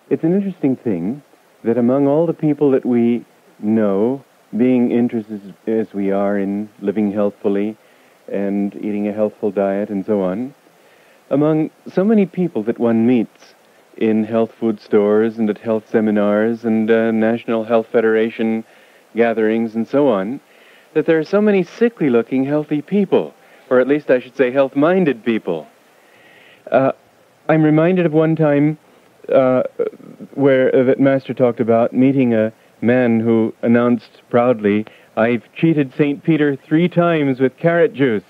It's an interesting thing that among all the people that we know, being interested as we are in living healthfully and eating a healthful diet and so on, among so many people that one meets in health food stores and at health seminars and National Health Federation gatherings and so on, that there are so many sickly-looking healthy people, or at least I should say health-minded people. I'm reminded of one time where that Master talked about meeting a man who announced proudly, "I've cheated St. Peter 3 times with carrot juice."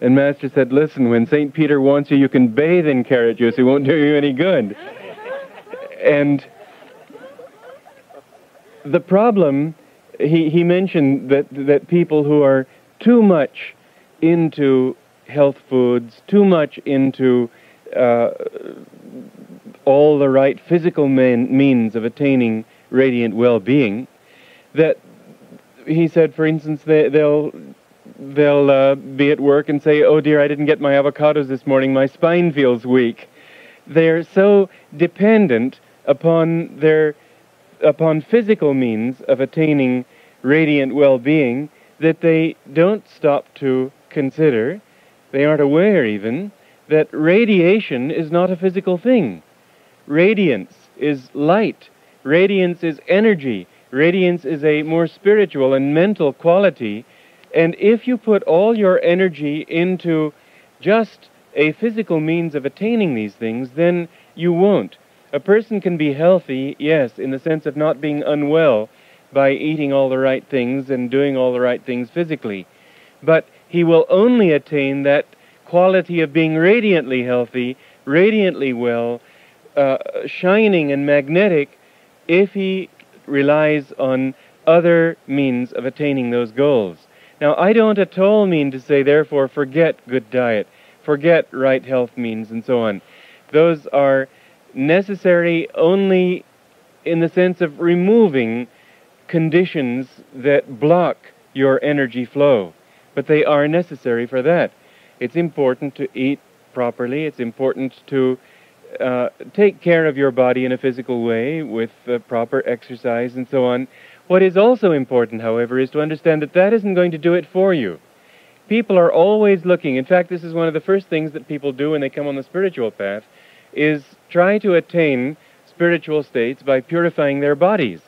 And Master said, "Listen, when St. Peter wants you, you can bathe in carrot juice. It won't do you any good." And the problem, he mentioned that people who are too much into health foods, too much into all the right physical means of attaining radiant well-being, that he said, for instance, they'll be at work and say, "Oh dear, I didn't get my avocados this morning, my spine feels weak." They're so dependent upon physical means of attaining radiant well-being that they don't stop to consider, they aren't aware even, that radiation is not a physical thing. Radiance is light. Radiance is energy. Radiance is a more spiritual and mental quality. And if you put all your energy into just a physical means of attaining these things, then you won't. A person can be healthy, yes, in the sense of not being unwell by eating all the right things and doing all the right things physically. But he will only attain that quality of being radiantly healthy, radiantly well, shining and magnetic, if he relies on other means of attaining those goals. Now, I don't at all mean to say, therefore, forget good diet, forget right health means, and so on. Those are necessary only in the sense of removing conditions that block your energy flow. But they are necessary for that. It's important to eat properly. It's important to take care of your body in a physical way with proper exercise and so on. What is also important, however, is to understand that that isn't going to do it for you. People are always looking. In fact, this is one of the first things that people do when they come on the spiritual path, is try to attain spiritual states by purifying their bodies.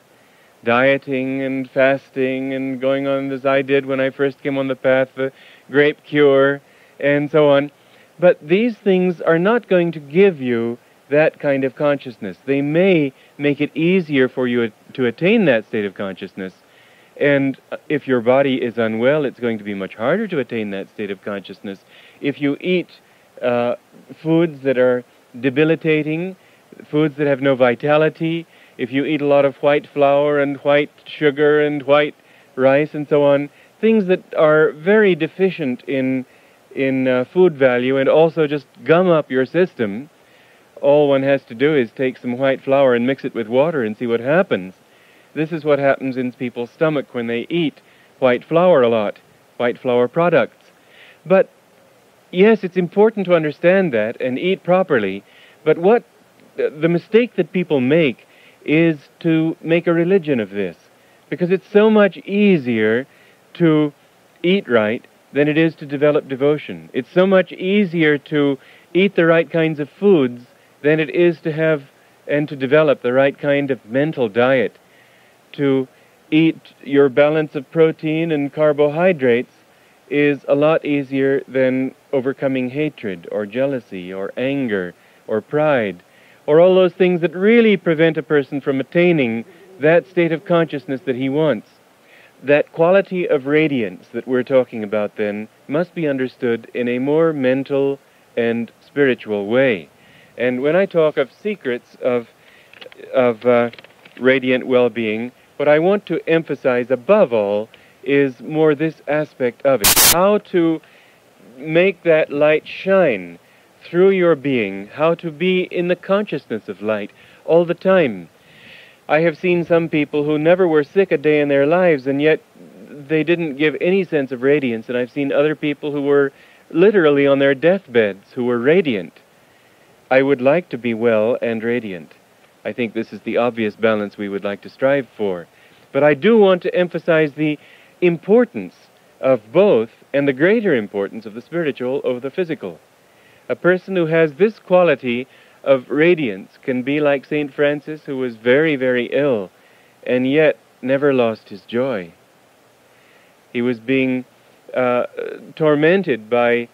Dieting and fasting and going on as I did when I first came on the path, the grape cure and so on. But these things are not going to give you that kind of consciousness. They may make it easier for you to attain that state of consciousness. And if your body is unwell, it's going to be much harder to attain that state of consciousness. If you eat foods that are debilitating, foods that have no vitality, if you eat a lot of white flour and white sugar and white rice and so on, things that are very deficient in food value and also just gum up your system, all one has to do is take some white flour and mix it with water and see what happens. This is what happens in people's stomach when they eat white flour a lot, white flour products. But yes, it's important to understand that and eat properly, but what the mistake that people make is to make a religion of this, because it's so much easier to eat right than it is to develop devotion. It's so much easier to eat the right kinds of foods than it is to have and to develop the right kind of mental diet. To eat your balance of protein and carbohydrates is a lot easier than overcoming hatred or jealousy or anger or pride or all those things that really prevent a person from attaining that state of consciousness that he wants. That quality of radiance that we're talking about then must be understood in a more mental and spiritual way. And when I talk of secrets of radiant well-being, what I want to emphasize above all is more this aspect of it. How to make that light shine through your being, how to be in the consciousness of light all the time. I have seen some people who never were sick a day in their lives, and yet they didn't give any sense of radiance, and I've seen other people who were literally on their deathbeds who were radiant. I would like to be well and radiant. I think this is the obvious balance we would like to strive for. But I do want to emphasize the importance of both and the greater importance of the spiritual over the physical. A person who has this quality of radiance can be like St. Francis, who was very, very ill and yet never lost his joy. He was being tormented by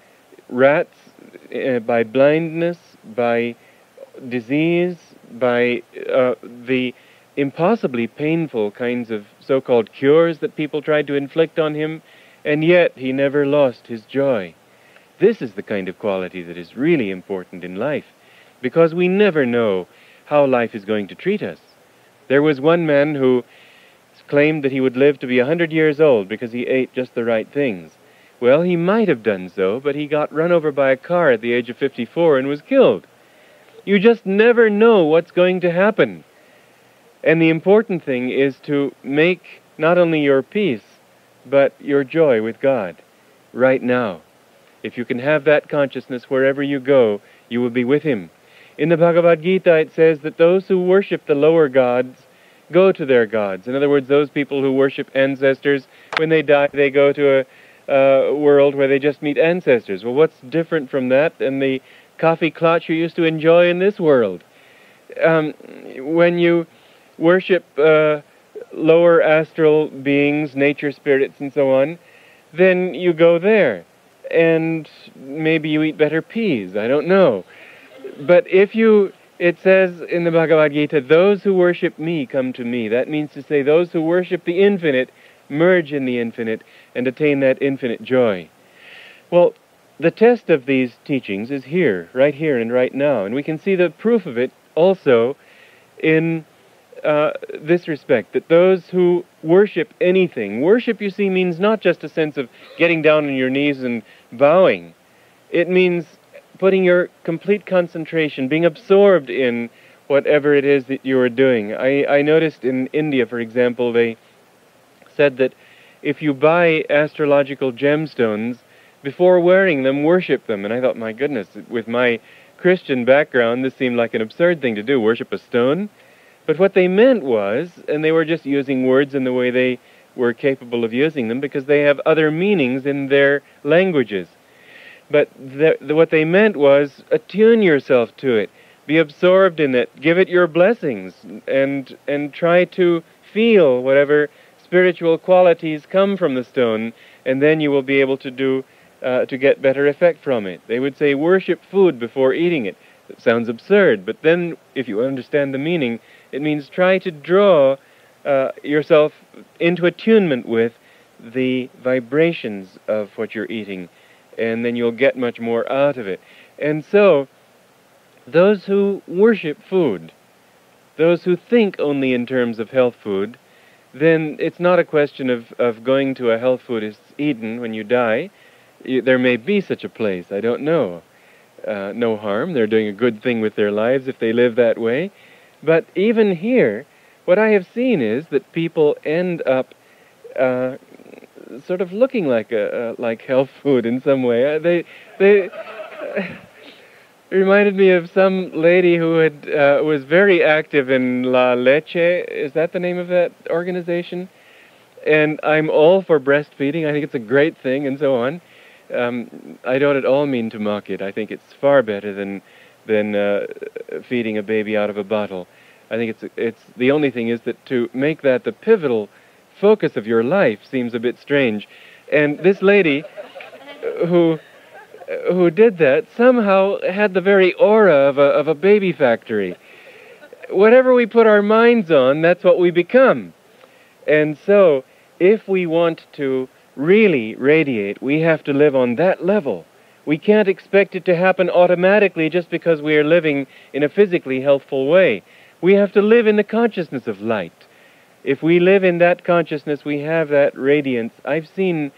rats, by blindness, by disease, by the impossibly painful kinds of so-called cures that people tried to inflict on him, and yet he never lost his joy. This is the kind of quality that is really important in life, because we never know how life is going to treat us. There was one man who claimed that he would live to be 100 years old because he ate just the right things. Well, he might have done so, but he got run over by a car at the age of 54 and was killed. You just never know what's going to happen. And the important thing is to make not only your peace, but your joy with God right now. If you can have that consciousness wherever you go, you will be with Him. In the Bhagavad Gita it says that those who worship the lower gods go to their gods. In other words, those people who worship ancestors, when they die, they go to a world where they just meet ancestors. Well, what's different from that than the coffee clutch you used to enjoy in this world? When you worship lower astral beings, nature spirits, and so on, then you go there. And maybe you eat better peas, I don't know. But it says in the Bhagavad Gita, those who worship me come to me. That means to say those who worship the infinite merge in the infinite and attain that infinite joy. Well, the test of these teachings is here, and right now. And we can see the proof of it also in this respect, that those who worship anything, worship, you see, means not just a sense of getting down on your knees and bowing. It means putting your complete concentration, being absorbed in whatever it is that you are doing. I noticed in India, for example, they said that if you buy astrological gemstones, before wearing them, worship them. And I thought, my goodness, with my Christian background, this seemed like an absurd thing to do, worship a stone. But what they meant was, and they were just using words in the way they were capable of using them, because they have other meanings in their languages. But what they meant was, attune yourself to it, be absorbed in it, give it your blessings, and try to feel whatever spiritual qualities come from the stone, and then you will be able to get better effect from it. They would say, worship food before eating it. It sounds absurd, but then, if you understand the meaning, it means try to draw yourself into attunement with the vibrations of what you're eating, and then you'll get much more out of it. And so, those who worship food, those who think only in terms of health food, then it's not a question of going to a health foodist's Eden when you die. There may be such a place, I don't know. No harm, they're doing a good thing with their lives if they live that way. But even here, what I have seen is that people end up sort of looking like health food in some way. They reminded me of some lady who was very active in La Leche. Is that the name of that organization? And I'm all for breastfeeding. I think it's a great thing, and so on. I don't at all mean to mock it. I think it's far better than feeding a baby out of a bottle. I think it's the only thing is that to make that the pivotal focus of your life seems a bit strange. And this lady who did that somehow had the very aura of a baby factory. Whatever we put our minds on, that's what we become. And so, if we want to really radiate, we have to live on that level. We can't expect it to happen automatically just because we are living in a physically healthful way. We have to live in the consciousness of light. If we live in that consciousness, we have that radiance. I've seen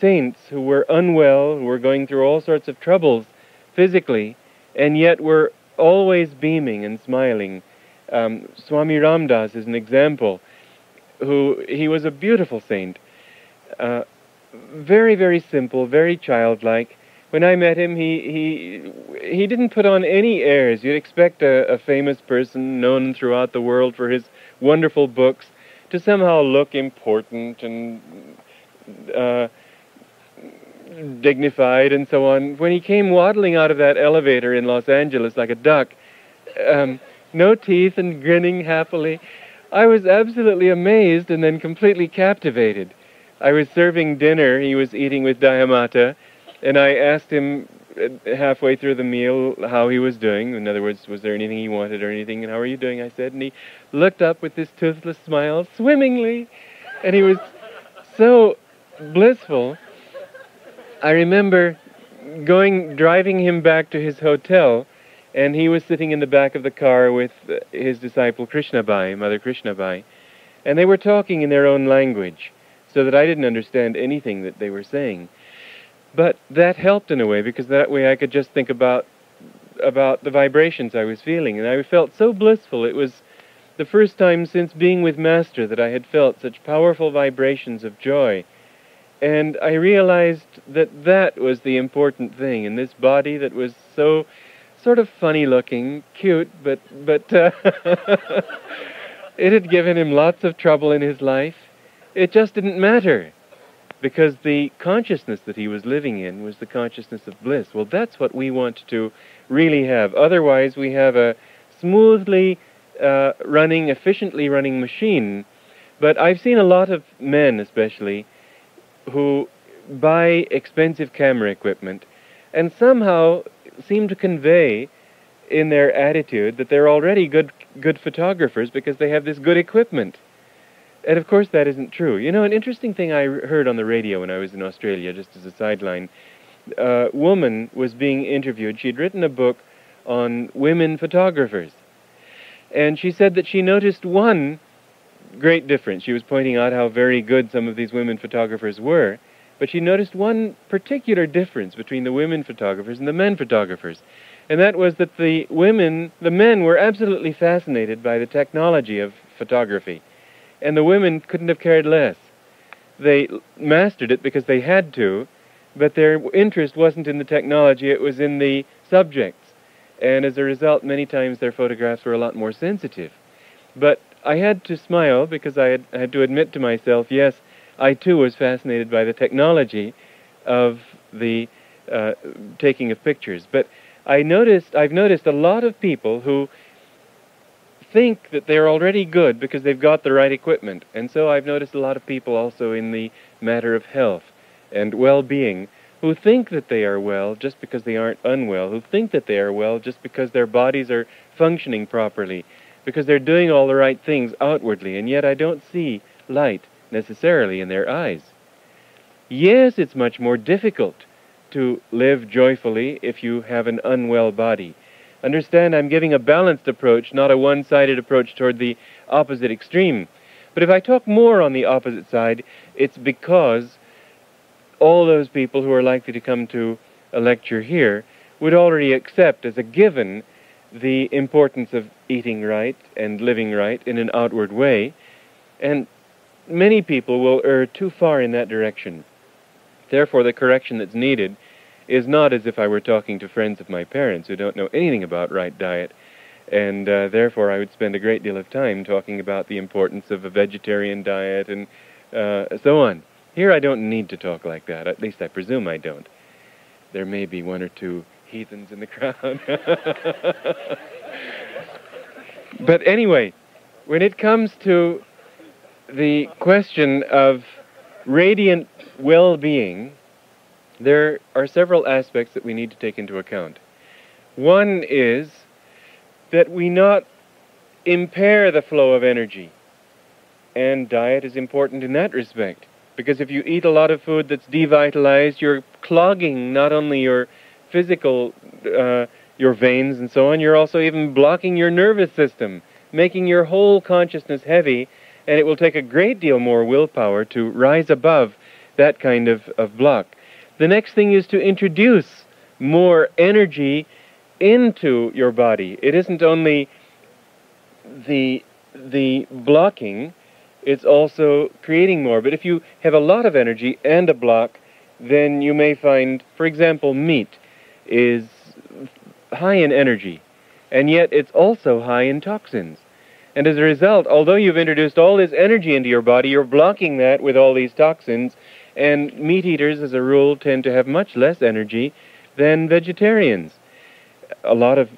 saints who were unwell, who were going through all sorts of troubles physically, and yet were always beaming and smiling. Swami Ramdas is an example. He was a beautiful saint. Very, very simple, very childlike, When I met him, he didn't put on any airs. You'd expect a famous person known throughout the world for his wonderful books to somehow look important and dignified and so on. When he came waddling out of that elevator in Los Angeles like a duck, no teeth and grinning happily, I was absolutely amazed and then completely captivated. I was serving dinner. He was eating with Dhyamata, and I asked him halfway through the meal how he was doing. In other words, was there anything he wanted or anything, and how are you doing, I said. And he looked up with this toothless smile, swimmingly, and he was so blissful. I remember driving him back to his hotel, and he was sitting in the back of the car with his disciple Krishnabai, Mother Krishnabai, and they were talking in their own language, so that I didn't understand anything that they were saying. But that helped in a way, because that way I could just think about the vibrations I was feeling, and I felt so blissful. It was the first time since being with Master that I had felt such powerful vibrations of joy. And I realized that that was the important thing in this body that was so sort of funny-looking, cute, but it had given him lots of trouble in his life. It just didn't matter, because the consciousness that he was living in was the consciousness of bliss. Well, that's what we want to really have. Otherwise, we have a smoothly running, efficiently running machine. But I've seen a lot of men, especially, who buy expensive camera equipment and somehow seem to convey in their attitude that they're already good photographers because they have this good equipment. And of course that isn't true. You know, an interesting thing I heard on the radio when I was in Australia, just as a sideline, a woman was being interviewed. She'd written a book on women photographers. And she said that she noticed one great difference. She was pointing out how very good some of these women photographers were, but she noticed one particular difference between the women photographers and the men photographers. And that was that the men were absolutely fascinated by the technology of photography. And the women couldn't have cared less. They mastered it because they had to, but their interest wasn't in the technology, it was in the subjects. And as a result, many times their photographs were a lot more sensitive. But I had to smile because I had to admit to myself, yes, I too was fascinated by the technology of the taking of pictures. But I've noticed a lot of people who think that they're already good because they've got the right equipment. And so I've noticed a lot of people also in the matter of health and well-being who think that they are well just because they aren't unwell, who think that they are well just because their bodies are functioning properly, because they're doing all the right things outwardly, and yet I don't see light necessarily in their eyes. Yes, it's much more difficult to live joyfully if you have an unwell body. Understand, I'm giving a balanced approach, not a one-sided approach toward the opposite extreme. But if I talk more on the opposite side, it's because all those people who are likely to come to a lecture here would already accept as a given the importance of eating right and living right in an outward way, and many people will err too far in that direction. Therefore, the correction that's needed is not as if I were talking to friends of my parents who don't know anything about right diet, and therefore I would spend a great deal of time talking about the importance of a vegetarian diet and so on. Here I don't need to talk like that, at least I presume I don't. There may be one or two heathens in the crowd. But anyway, when it comes to the question of radiant well-being, there are several aspects that we need to take into account. One is that we not impair the flow of energy, and diet is important in that respect, because if you eat a lot of food that's devitalized, you're clogging not only your physical, your veins and so on, you're also even blocking your nervous system, making your whole consciousness heavy, and it will take a great deal more willpower to rise above that kind of block. The next thing is to introduce more energy into your body. It isn't only the blocking, it's also creating more. But if you have a lot of energy and a block, then you may find, for example, meat is high in energy, and yet it's also high in toxins. And as a result, although you've introduced all this energy into your body, you're blocking that with all these toxins, and meat eaters, as a rule, tend to have much less energy than vegetarians. A lot of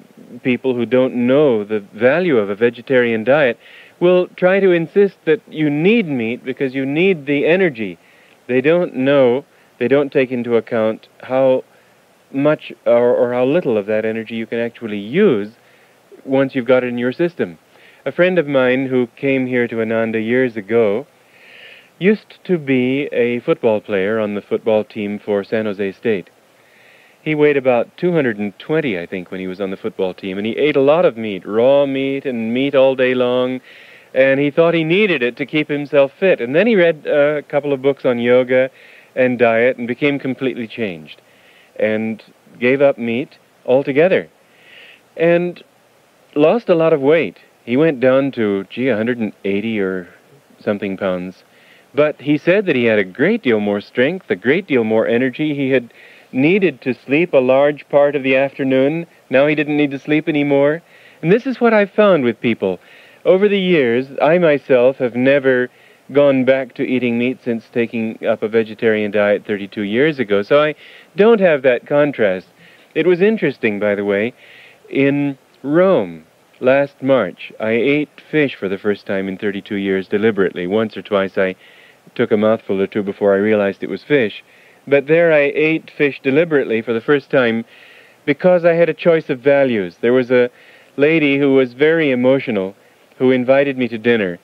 people who don't know the value of a vegetarian diet will try to insist that you need meat because you need the energy. They don't know, they don't take into account how much or how little of that energy you can actually use once you've got it in your system. A friend of mine who came here to Ananda years ago used to be a football player on the football team for San Jose State. He weighed about 220, I think, when he was on the football team, and he ate a lot of meat, raw meat and meat all day long, and he thought he needed it to keep himself fit. And then he read a couple of books on yoga and diet and became completely changed and gave up meat altogether and lost a lot of weight. He went down to, 180 or something pounds. But he said that he had a great deal more strength, a great deal more energy. He had needed to sleep a large part of the afternoon. Now he didn't need to sleep anymore. And this is what I've found with people. Over the years, I myself have never gone back to eating meat since taking up a vegetarian diet 32 years ago. So I don't have that contrast. It was interesting, by the way, in Rome, last March, I ate fish for the first time in 32 years deliberately. Once or twice I took a mouthful or two before I realized it was fish. But there I ate fish deliberately for the first time because I had a choice of values. There was a lady who was very emotional who invited me to dinner.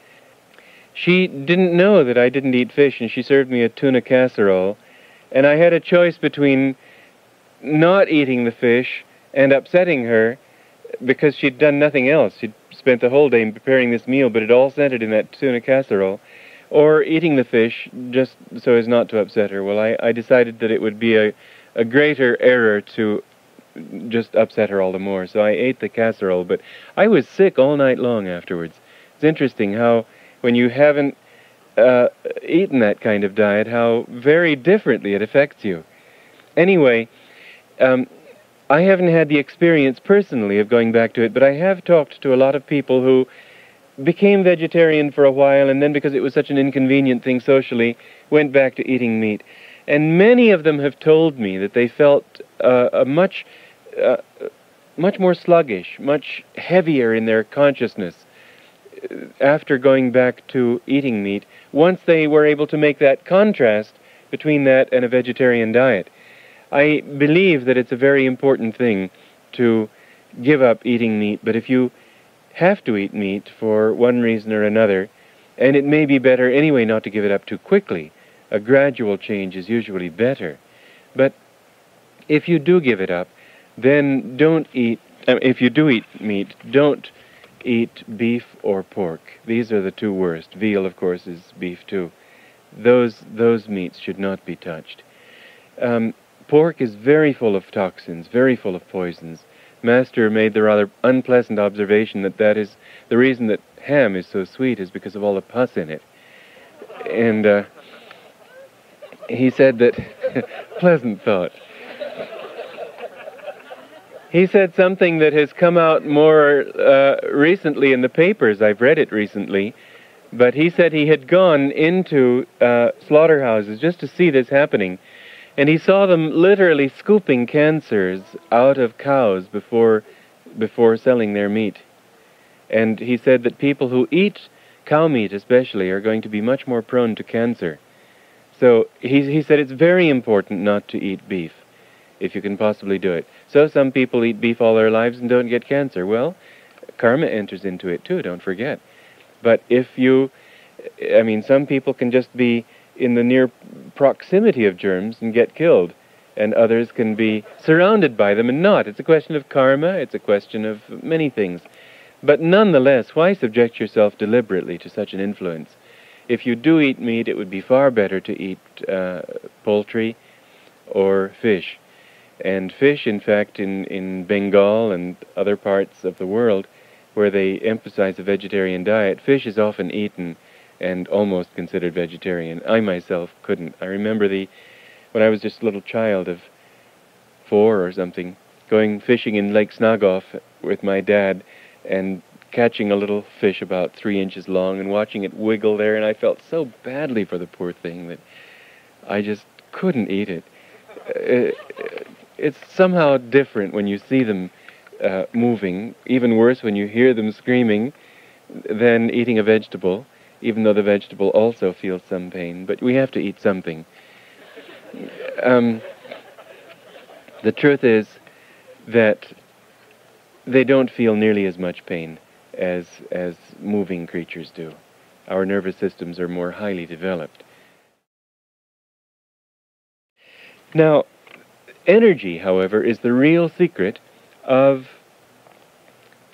She didn't know that I didn't eat fish, and she served me a tuna casserole. And I had a choice between not eating the fish and upsetting her because she'd done nothing else. She'd spent the whole day preparing this meal, but it all centered in that tuna casserole, or eating the fish just so as not to upset her. Well, I decided that it would be a greater error to just upset her all the more. So I ate the casserole, but I was sick all night long afterwards. It's interesting how when you haven't eaten that kind of diet, how very differently it affects you. Anyway, I haven't had the experience personally of going back to it, but I have talked to a lot of people who became vegetarian for a while, and then because it was such an inconvenient thing socially, went back to eating meat. And many of them have told me that they felt much more sluggish, much heavier in their consciousness after going back to eating meat, once they were able to make that contrast between that and a vegetarian diet. I believe that it's a very important thing to give up eating meat, but if you have to eat meat for one reason or another, and it may be better anyway not to give it up too quickly, a gradual change is usually better. But if you do give it up, then don't eat, if you do eat meat, don't eat beef or pork. These are the two worst. Veal, of course, is beef too. Those meats should not be touched. Pork is very full of toxins, very full of poisons. Master made the rather unpleasant observation that is the reason that ham is so sweet is because of all the pus in it. And he said that, pleasant thought. He said something that has come out more recently in the papers. I've read it recently. But he said he had gone into slaughterhouses just to see this happening. And he saw them literally scooping cancers out of cows before selling their meat. And he said that people who eat cow meat especially are going to be much more prone to cancer. So he said it's very important not to eat beef, if you can possibly do it. So some people eat beef all their lives and don't get cancer. Well, karma enters into it too, don't forget. But some people can just be in the near proximity of germs and get killed, and others can be surrounded by them and not. It's a question of karma, it's a question of many things. But nonetheless, why subject yourself deliberately to such an influence? If you do eat meat, it would be far better to eat poultry or fish. And fish, in fact, in Bengal and other parts of the world where they emphasize a vegetarian diet, fish is often eaten and almost considered vegetarian. I myself couldn't. I remember the when I was just a little child of 4 or something, going fishing in Lake Snagoff with my dad and catching a little fish about 3 inches long and watching it wiggle there, and I felt so badly for the poor thing that I just couldn't eat it. It's somehow different when you see them moving, even worse when you hear them screaming, than eating a vegetable, even though the vegetable also feels some pain. But we have to eat something. The truth is that they don't feel nearly as much pain as moving creatures do. Our nervous systems are more highly developed. Now, energy, however, is the real secret of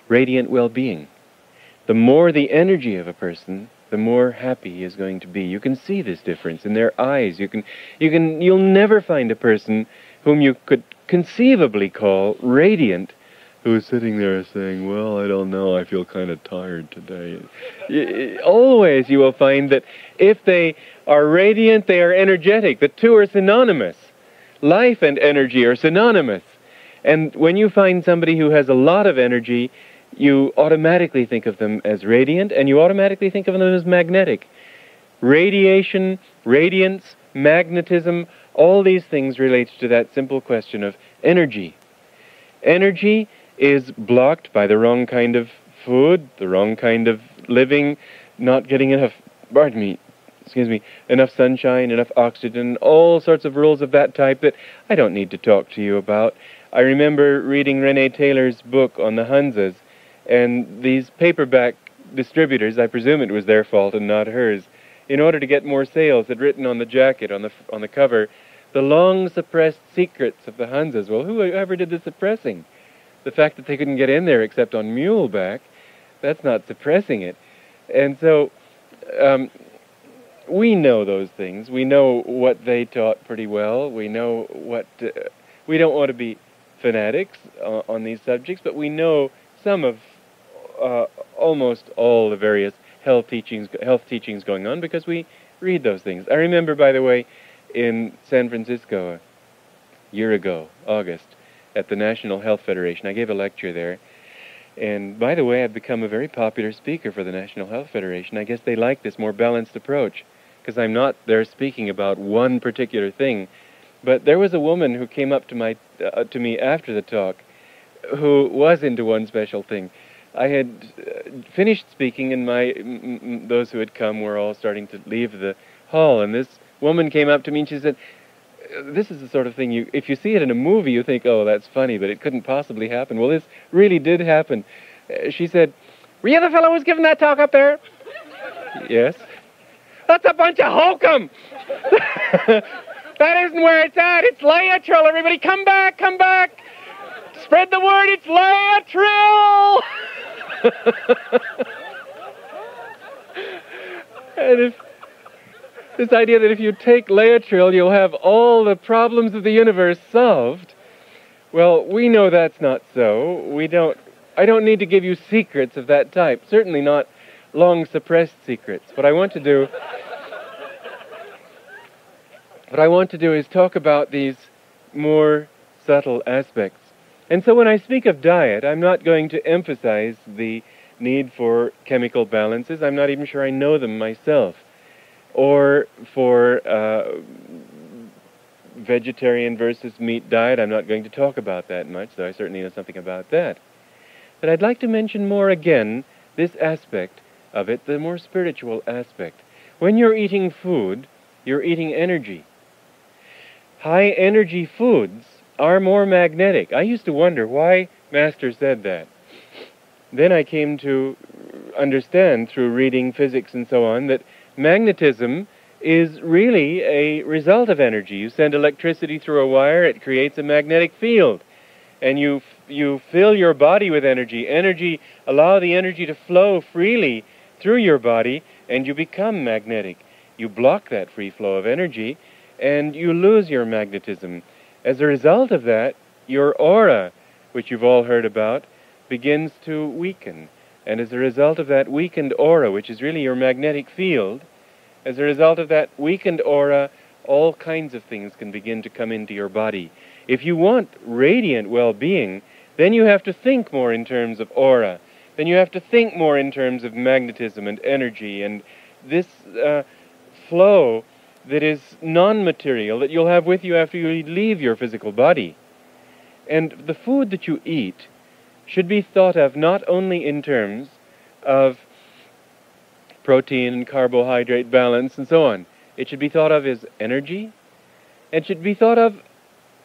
radiant well-being. The more the energy of a person, the more happy he is going to be. You can see this difference in their eyes. You'll never find a person whom you could conceivably call radiant who's sitting there saying, well, I don't know, I feel kind of tired today. Always you will find that if they are radiant, they are energetic. The two are synonymous. Life and energy are synonymous. And when you find somebody who has a lot of energy, you automatically think of them as radiant, and you automatically think of them as magnetic. Radiation, radiance, magnetism, all these things relate to that simple question of energy. Energy is blocked by the wrong kind of food, the wrong kind of living, not getting enough, enough sunshine, enough oxygen, all sorts of rules of that type that I don't need to talk to you about. I remember reading Rene Taylor's book on the Hunsas, and these paperback distributors, I presume it was their fault and not hers, in order to get more sales, had written on the jacket, on the cover, the long suppressed secrets of the Hunsas. Well, whoever did the suppressing? The fact that they couldn't get in there except on muleback, that's not suppressing it. And so we know those things. We know what they taught pretty well. We know what... we don't want to be fanatics on these subjects, but we know some of almost all the various health teachings going on because we read those things. I remember, by the way, in San Francisco a year ago, August, at the National Health Federation, I gave a lecture there. And by the way, I've become a very popular speaker for the National Health Federation. I guess they like this more balanced approach because I'm not there speaking about one particular thing. But there was a woman who came up to me after the talk who was into one special thing. I had finished speaking, and those who had come were all starting to leave the hall, and this woman came up to me and she said, this is the sort of thing if you see it in a movie, you think, oh, that's funny, but it couldn't possibly happen. Well, this really did happen. She said, were you the fellow who was giving that talk up there? Yes. That's a bunch of hokum! That isn't where it's at. It's Laetrile. Everybody, come back, come back. Spread the word. It's Laetrile. And if this idea that if you take Laetrile, you'll have all the problems of the universe solved. Well, we know that's not so. I don't need to give you secrets of that type. Certainly not long suppressed secrets. What I want to do is talk about these more subtle aspects. And so when I speak of diet, I'm not going to emphasize the need for chemical balances. I'm not even sure I know them myself. Or for vegetarian versus meat diet, I'm not going to talk about that much, though I certainly know something about that. But I'd like to mention more again this aspect of it, the more spiritual aspect. When you're eating food, you're eating energy. High energy foods are more magnetic. I used to wonder why Master said that. Then I came to understand through reading physics and so on that magnetism is really a result of energy. You send electricity through a wire, it creates a magnetic field. And you fill your body with energy. Allow the energy to flow freely through your body, and you become magnetic. You block that free flow of energy, and you lose your magnetism. As a result of that, your aura, which you've all heard about, begins to weaken. And as a result of that weakened aura, which is really your magnetic field, as a result of that weakened aura, all kinds of things can begin to come into your body. If you want radiant well-being, then you have to think more in terms of aura. Then you have to think more in terms of magnetism and energy and this flow that is non-material that you'll have with you after you leave your physical body. And the food that you eat should be thought of not only in terms of protein and carbohydrate balance and so on. It should be thought of as energy. It should be thought of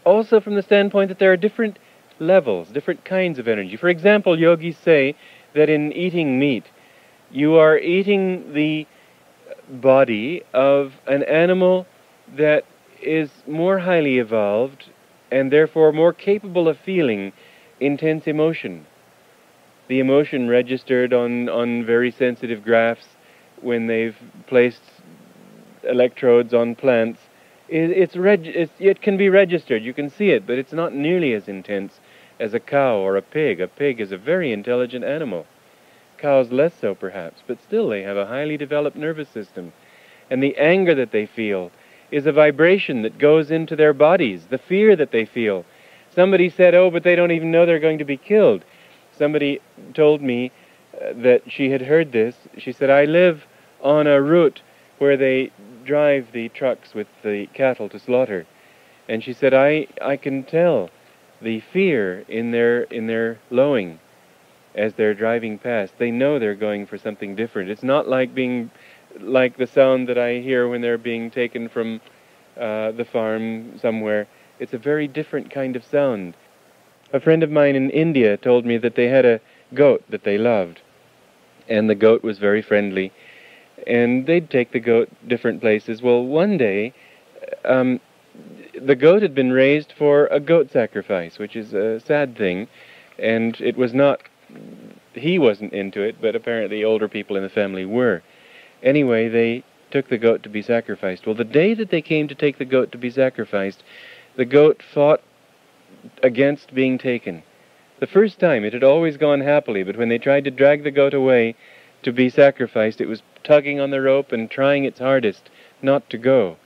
also from the standpoint that there are different levels, different kinds of energy. For example, yogis say that in eating meat, you are eating the body of an animal that is more highly evolved and therefore more capable of feeling intense emotion. The emotion registered on very sensitive graphs when they've placed electrodes on plants, it can be registered. You can see it, but it's not nearly as intense as a cow or a pig. A pig is a very intelligent animal. Cows less so, perhaps, but still they have a highly developed nervous system. And the anger that they feel is a vibration that goes into their bodies, the fear that they feel. Somebody said, oh, but they don't even know they're going to be killed. Somebody told me that she had heard this. She said, I live on a route where they drive the trucks with the cattle to slaughter. And she said, I can tell the fear in their lowing as they're driving past. They know they're going for something different. It's not like the sound that I hear when they're being taken from the farm somewhere. It's a very different kind of sound. A friend of mine in India told me that they had a goat that they loved, and the goat was very friendly, and they'd take the goat different places. Well, one day, the goat had been raised for a goat sacrifice, which is a sad thing, and it was not, he wasn't into it, but apparently older people in the family were. Anyway, they took the goat to be sacrificed. Well, the day that they came to take the goat to be sacrificed, the goat fought against being taken. The first time it had always gone happily, but when they tried to drag the goat away to be sacrificed, it was tugging on the rope and trying its hardest not to go.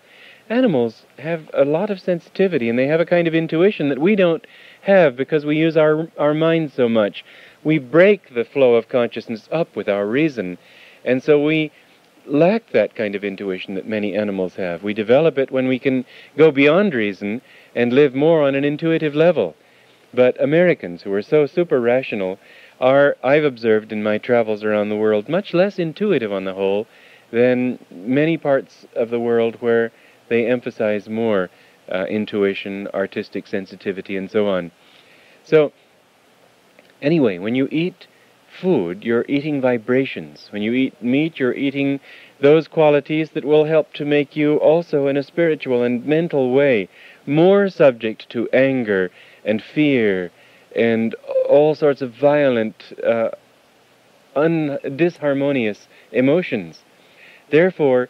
Animals have a lot of sensitivity, and they have a kind of intuition that we don't have because we use our minds so much. We break the flow of consciousness up with our reason, and so we lack that kind of intuition that many animals have. We develop it when we can go beyond reason and live more on an intuitive level. But Americans, who are so super rational, are, I've observed in my travels around the world, much less intuitive on the whole than many parts of the world where they emphasize more intuition, artistic sensitivity, and so on. So, anyway, when you eat food, you're eating vibrations. When you eat meat, you're eating those qualities that will help to make you also in a spiritual and mental way more subject to anger and fear and all sorts of violent, disharmonious emotions. Therefore,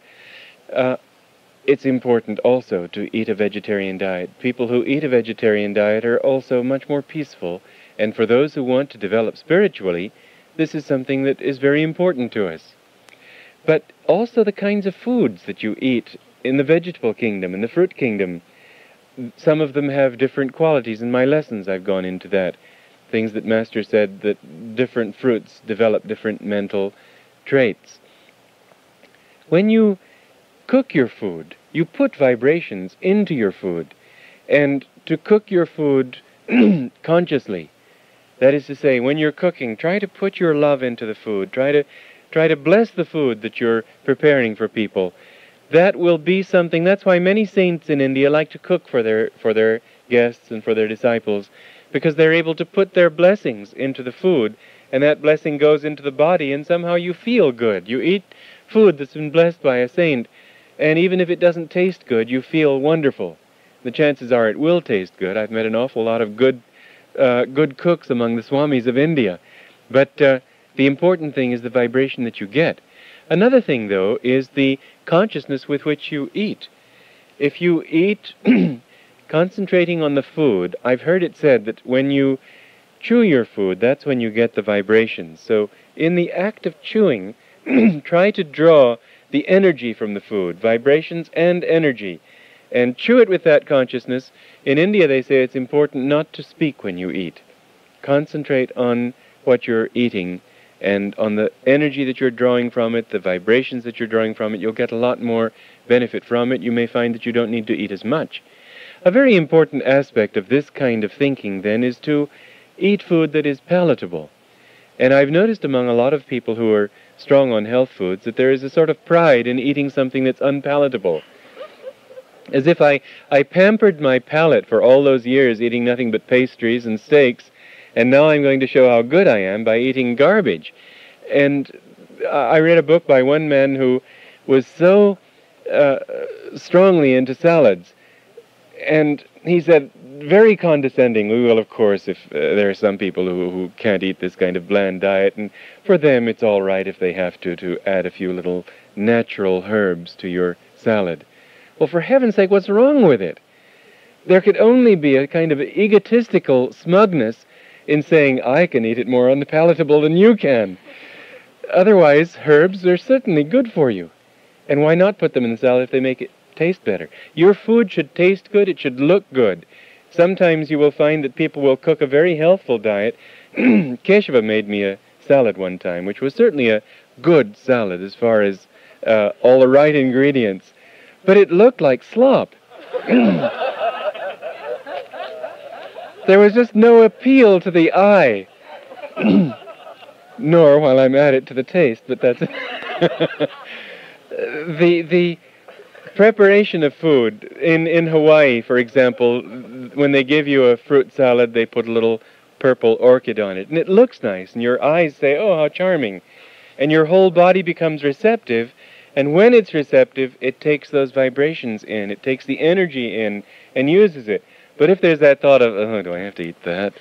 it's important also to eat a vegetarian diet. People who eat a vegetarian diet are also much more peaceful, and for those who want to develop spiritually, this is something that is very important to us. But also the kinds of foods that you eat in the vegetable kingdom, in the fruit kingdom, some of them have different qualities. In my lessons I've gone into that. Things that Master said that different fruits develop different mental traits. When you cook your food, you put vibrations into your food. And to cook your food consciously, that is to say, when you're cooking, try to put your love into the food. Try to bless the food that you're preparing for people. That will be something. That's why many saints in India like to cook for their guests and for their disciples, because they're able to put their blessings into the food, and that blessing goes into the body, and somehow you feel good. You eat food that's been blessed by a saint, and even if it doesn't taste good, you feel wonderful. The chances are it will taste good. I've met an awful lot of good cooks among the Swamis of India. But the important thing is the vibration that you get. Another thing, though, is the consciousness with which you eat. If you eat concentrating on the food, I've heard it said that when you chew your food, that's when you get the vibrations. So in the act of chewing, try to draw the energy from the food, vibrations and energy. and chew it with that consciousness. In India, they say it's important not to speak when you eat. Concentrate on what you're eating and on the energy that you're drawing from it, the vibrations that you're drawing from it. You'll get a lot more benefit from it. You may find that you don't need to eat as much. A very important aspect of this kind of thinking, then, is to eat food that is palatable. And I've noticed among a lot of people who are strong on health foods that there is a sort of pride in eating something that's unpalatable. As if I pampered my palate for all those years eating nothing but pastries and steaks, and now I'm going to show how good I am by eating garbage. And I read a book by one man who was so strongly into salads. And he said, very condescendingly, well, of course, if there are some people who can't eat this kind of bland diet, and for them it's all right if they have to add a few little natural herbs to your salad. Well, for heaven's sake, what's wrong with it? There could only be a kind of egotistical smugness in saying, I can eat it more unpalatable than you can. Otherwise, herbs are certainly good for you. And why not put them in the salad if they make it taste better? Your food should taste good, it should look good. Sometimes you will find that people will cook a very healthful diet. Keshava made me a salad one time, which was certainly a good salad as far as all the right ingredients. But it looked like slop. There was just no appeal to the eye. Nor, while I'm at it, to the taste, but that's it. The preparation of food in Hawaii, for example, when they give you a fruit salad, they put a little purple orchid on it, and it looks nice, and your eyes say, oh, how charming, and your whole body becomes receptive, and when it's receptive, it takes those vibrations in, it takes the energy in, and uses it. But if there's that thought of, oh, do I have to eat that?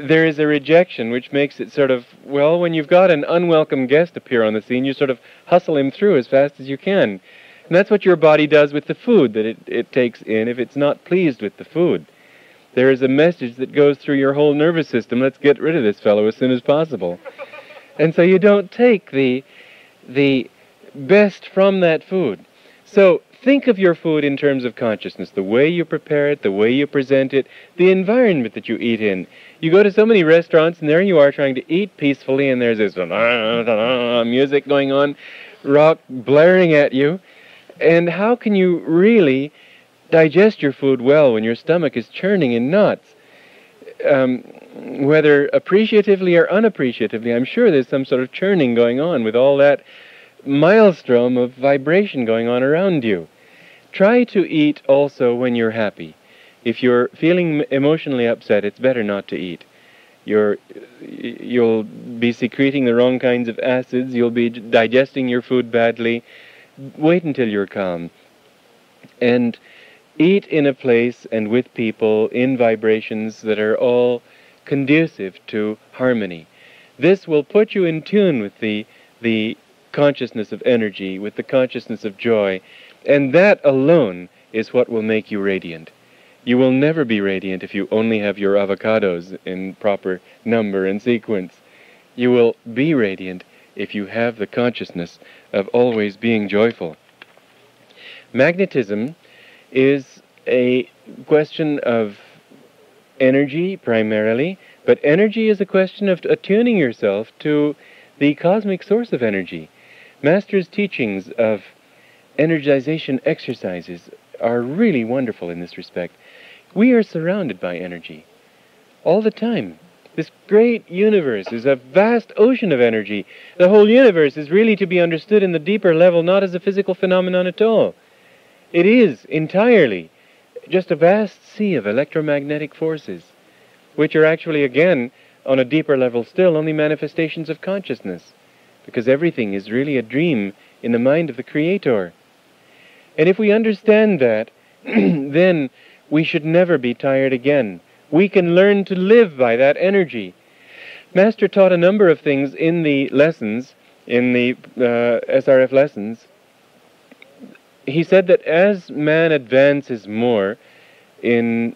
There is a rejection, which makes it sort of, well, when you've got an unwelcome guest appear on the scene, you sort of hustle him through as fast as you can. And that's what your body does with the food that it takes in if it's not pleased with the food. There is a message that goes through your whole nervous system, let's get rid of this fellow as soon as possible. And so you don't take the best from that food. So think of your food in terms of consciousness, the way you prepare it, the way you present it, the environment that you eat in. You go to so many restaurants, and there you are trying to eat peacefully, and there's this music going on, rock blaring at you. And how can you really digest your food well when your stomach is churning in knots? Whether appreciatively or unappreciatively, I'm sure there's some sort of churning going on with all that maelstrom of vibration going on around you. Try to eat also when you're happy. If you're feeling emotionally upset, it's better not to eat. You'll be secreting the wrong kinds of acids, you'll be digesting your food badly. Wait until you're calm. And eat in a place and with people in vibrations that are all conducive to harmony. This will put you in tune with the consciousness of energy, with the consciousness of joy, and that alone is what will make you radiant. You will never be radiant if you only have your avocados in proper number and sequence. You will be radiant if you have the consciousness of always being joyful. Magnetism is a question of energy primarily, but energy is a question of attuning yourself to the cosmic source of energy. Master's teachings of energization exercises are really wonderful in this respect. We are surrounded by energy all the time. This great universe is a vast ocean of energy. The whole universe is really to be understood in the deeper level, not as a physical phenomenon at all. It is entirely just a vast sea of electromagnetic forces, which are actually, again, on a deeper level still, only manifestations of consciousness, because everything is really a dream in the mind of the Creator. And if we understand that, then we should never be tired again. We can learn to live by that energy. Master taught a number of things in the lessons, in the SRF lessons. He said that as man advances more in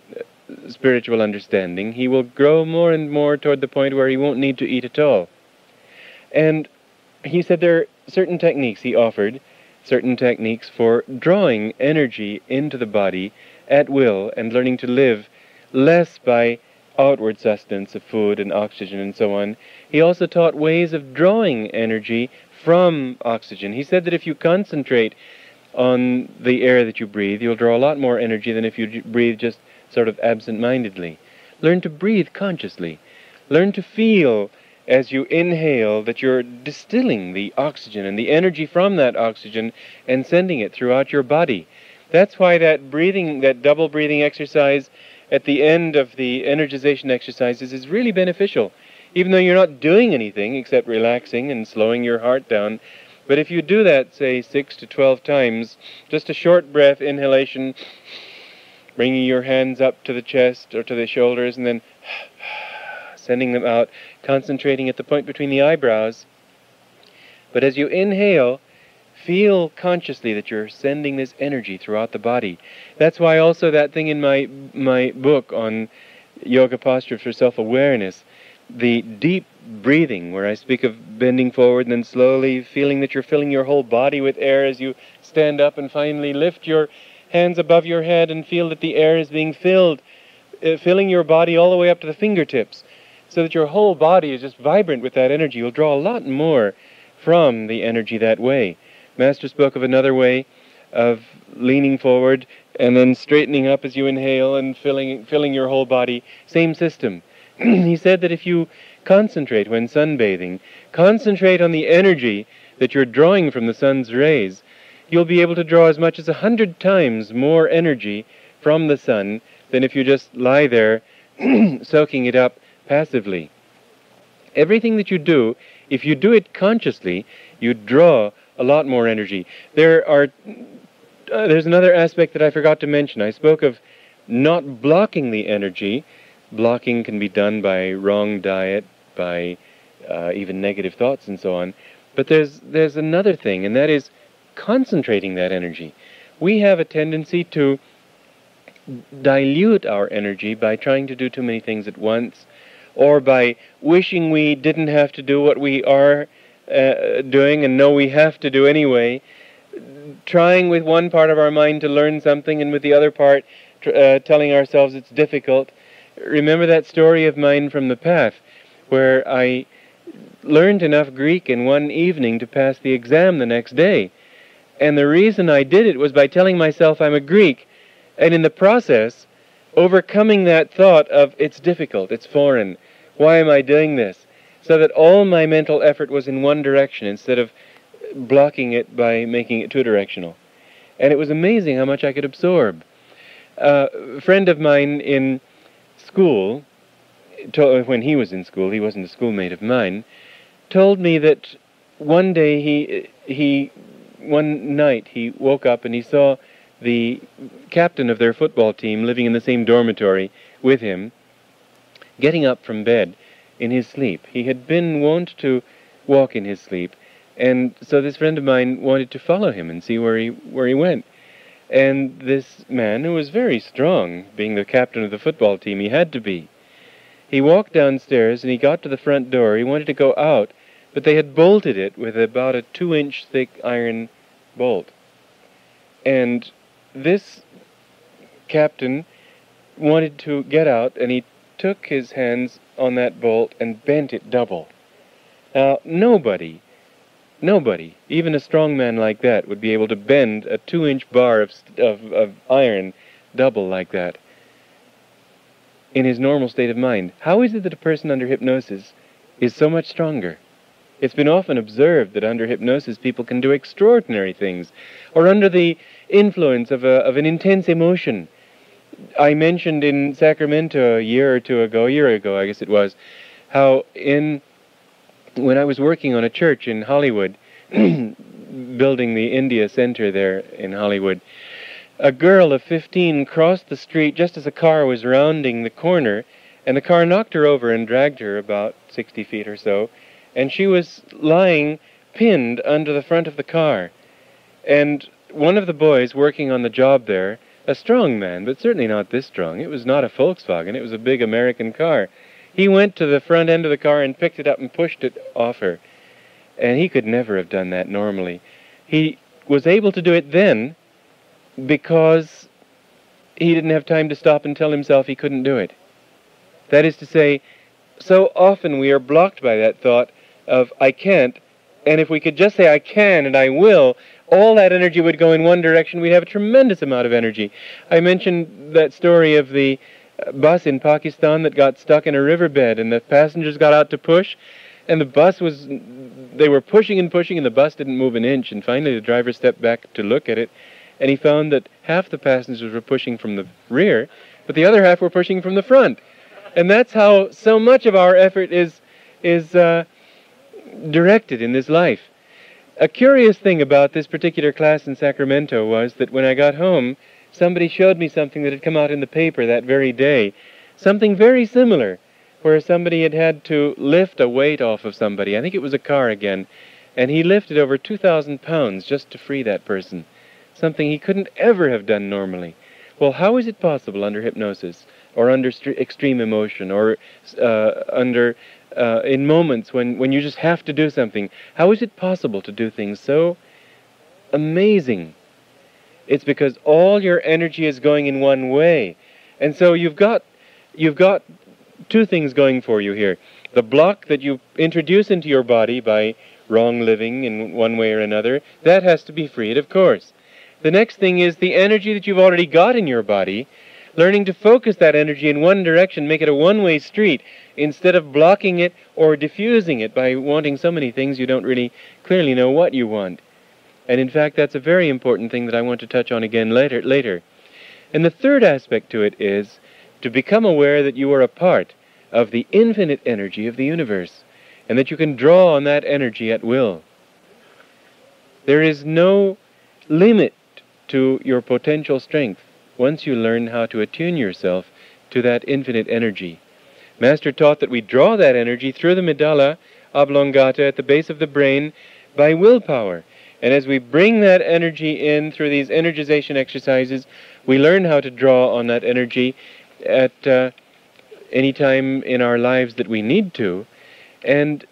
spiritual understanding, he will grow more and more toward the point where he won't need to eat at all. And he said there are certain techniques he offered certain techniques for drawing energy into the body at will and learning to live less by outward sustenance of food and oxygen and so on. He also taught ways of drawing energy from oxygen. He said that if you concentrate on the air that you breathe, you'll draw a lot more energy than if you breathe just sort of absent-mindedly. Learn to breathe consciously. Learn to feel as you inhale that you're distilling the oxygen and the energy from that oxygen and sending it throughout your body. That's why that breathing, that double breathing exercise at the end of the energization exercises is really beneficial. Even though you're not doing anything except relaxing and slowing your heart down. But if you do that, say, 6 to 12 times, just a short breath, inhalation, bringing your hands up to the chest or to the shoulders, and then sending them out, concentrating at the point between the eyebrows. But as you inhale, feel consciously that you're sending this energy throughout the body. That's why also that thing in my book on yoga posture for self-awareness, the deep breathing, where I speak of bending forward and then slowly feeling that you're filling your whole body with air as you stand up, and finally lift your hands above your head and feel that the air is being filled, filling your body all the way up to the fingertips, so that your whole body is just vibrant with that energy. You'll draw a lot more from the energy that way. Master spoke of another way of leaning forward and then straightening up as you inhale and filling your whole body. Same system. He said that if you concentrate when sunbathing, concentrate on the energy that you're drawing from the sun's rays, you'll be able to draw as much as 100 times more energy from the sun than if you just lie there soaking it up passively. Everything that you do, if you do it consciously, you draw a lot more energy. There's another aspect that I forgot to mention. I spoke of not blocking the energy. Blocking can be done by wrong diet, by even negative thoughts and so on. But there's another thing, and that is concentrating that energy. We have a tendency to dilute our energy by trying to do too many things at once, or by wishing we didn't have to do what we are doing and know we have to do anyway, trying with one part of our mind to learn something and with the other part telling ourselves it's difficult. Remember that story of mine from the path, where I learned enough Greek in one evening to pass the exam the next day. And the reason I did it was by telling myself I'm a Greek, and in the process, overcoming that thought of it's difficult, it's foreign, why am I doing this? So that all my mental effort was in one direction instead of blocking it by making it two-directional. And it was amazing how much I could absorb. A friend of mine in school, when he was in school, he wasn't a schoolmate of mine, told me that one day one night he woke up and he saw the captain of their football team living in the same dormitory with him, getting up from bed in his sleep. He had been wont to walk in his sleep, and so this friend of mine wanted to follow him and see where he went. And this man, who was very strong, being the captain of the football team, he had to be. He walked downstairs and he got to the front door. He wanted to go out, but they had bolted it with about a 2-inch thick iron bolt. And this captain wanted to get out, and he took his hands on that bolt and bent it double. Now, nobody, even a strong man like that, would be able to bend a 2-inch bar of iron double like that in his normal state of mind. How is it that a person under hypnosis is so much stronger? It's been often observed that under hypnosis people can do extraordinary things, or under the influence of an intense emotion. I mentioned in Sacramento a year ago, I guess it was, how when I was working on a church in Hollywood, building the India Center there in Hollywood, a girl of 15 crossed the street just as a car was rounding the corner, and the car knocked her over and dragged her about 60 feet or so, and she was lying pinned under the front of the car. And one of the boys working on the job there, a strong man, but certainly not this strong, it was not a Volkswagen, it was a big American car, he went to the front end of the car and picked it up and pushed it off her. And he could never have done that normally. He was able to do it then because he didn't have time to stop and tell himself he couldn't do it. That is to say, so often we are blocked by that thought of, I can't, and if we could just say, I can and I will, all that energy would go in one direction. We'd have a tremendous amount of energy. I mentioned that story of the bus in Pakistan that got stuck in a riverbed, and the passengers got out to push, and they were pushing and pushing, and the bus didn't move an inch, and finally the driver stepped back to look at it, and he found that half the passengers were pushing from the rear, but the other half were pushing from the front. And that's how so much of our effort is directed in this life. A curious thing about this particular class in Sacramento was that when I got home, somebody showed me something that had come out in the paper that very day, something very similar, where somebody had had to lift a weight off of somebody. I think it was a car again, and he lifted over 2,000 pounds just to free that person, something he couldn't ever have done normally. Well, how is it possible under hypnosis, or under extreme emotion, or in moments when you just have to do something? How is it possible to do things so amazing? It's because all your energy is going in one way. And so you've got two things going for you here. The block that you introduce into your body by wrong living in one way or another, that has to be freed, of course. The next thing is the energy that you've already got in your body, learning to focus that energy in one direction, make it a one-way street, instead of blocking it or diffusing it by wanting so many things you don't really clearly know what you want. And in fact, that's a very important thing that I want to touch on again later. And the third aspect to it is to become aware that you are a part of the infinite energy of the universe, and that you can draw on that energy at will. There is no limit to your potential strength once you learn how to attune yourself to that infinite energy. Master taught that we draw that energy through the medulla oblongata at the base of the brain by willpower. And as we bring that energy in through these energization exercises, we learn how to draw on that energy at any time in our lives that we need to. And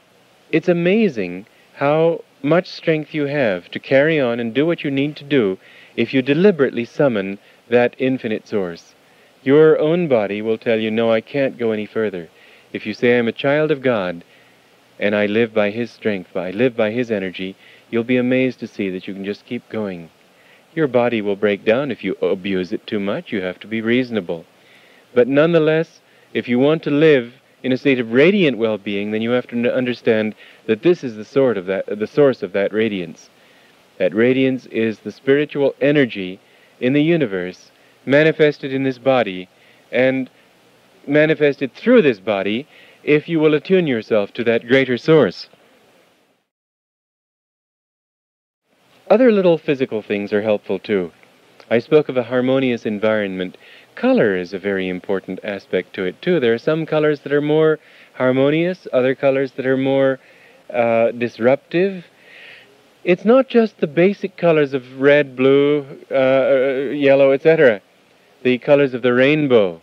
it's amazing how much strength you have to carry on and do what you need to do if you deliberately summon that infinite source. Your own body will tell you, no, I can't go any further. If you say, I'm a child of God, and I live by His strength, I live by His energy, you'll be amazed to see that you can just keep going. Your body will break down if you abuse it too much. You have to be reasonable. But nonetheless, if you want to live in a state of radiant well-being, then you have to understand that this is the source of that radiance. That radiance is the spiritual energy in the universe, manifested in this body, and manifested through this body if you will attune yourself to that greater source. Other little physical things are helpful too. I spoke of a harmonious environment. Color is a very important aspect to it too. There are some colors that are more harmonious, other colors that are more disruptive. It's not just the basic colors of red, blue, yellow, etc., the colors of the rainbow.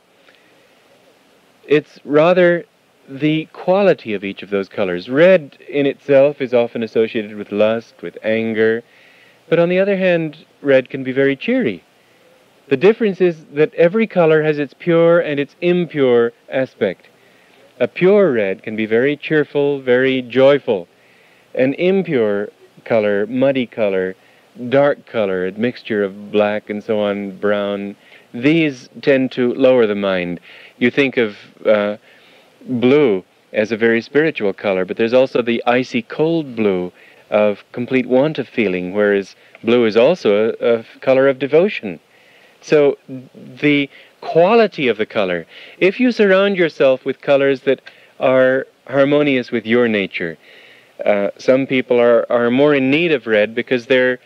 It's rather the quality of each of those colors. Red in itself is often associated with lust, with anger, but on the other hand, red can be very cheery. The difference is that every color has its pure and its impure aspect. A pure red can be very cheerful, very joyful. An impure color, muddy color, dark color, a mixture of black and so on, brown, these tend to lower the mind. You think of blue as a very spiritual color, but there's also the icy cold blue of complete want of feeling, whereas blue is also a color of devotion. So the quality of the color, if you surround yourself with colors that are harmonious with your nature, some people are more in need of red because they're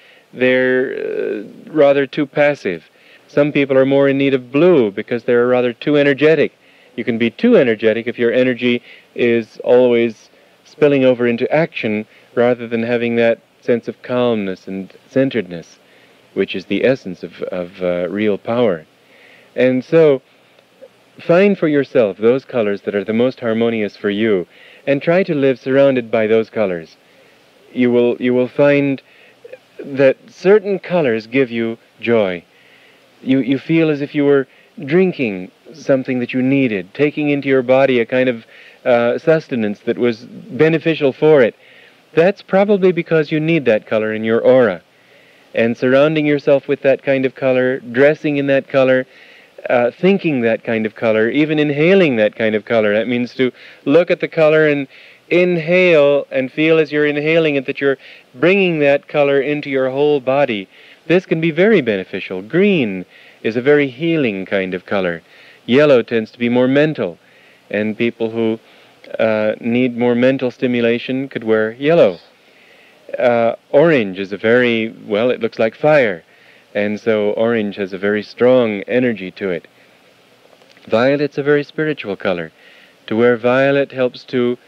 rather too passive. Some people are more in need of blue because they're rather too energetic. You can be too energetic if your energy is always spilling over into action rather than having that sense of calmness and centeredness, which is the essence of real power. And so, find for yourself those colors that are the most harmonious for you, and try to live surrounded by those colors. You will find that certain colors give you joy. You feel as if you were drinking something that you needed, taking into your body a kind of sustenance that was beneficial for it. That's probably because you need that color in your aura. And surrounding yourself with that kind of color, dressing in that color, thinking that kind of color, even inhaling that kind of color. That means to look at the color and inhale and feel as you're inhaling it that you're bringing that color into your whole body. This can be very beneficial. Green is a very healing kind of color. Yellow tends to be more mental, and people who need more mental stimulation could wear yellow. Orange is a very, well, it looks like fire, and so orange has a very strong energy to it. Violet's a very spiritual color. To wear violet helps to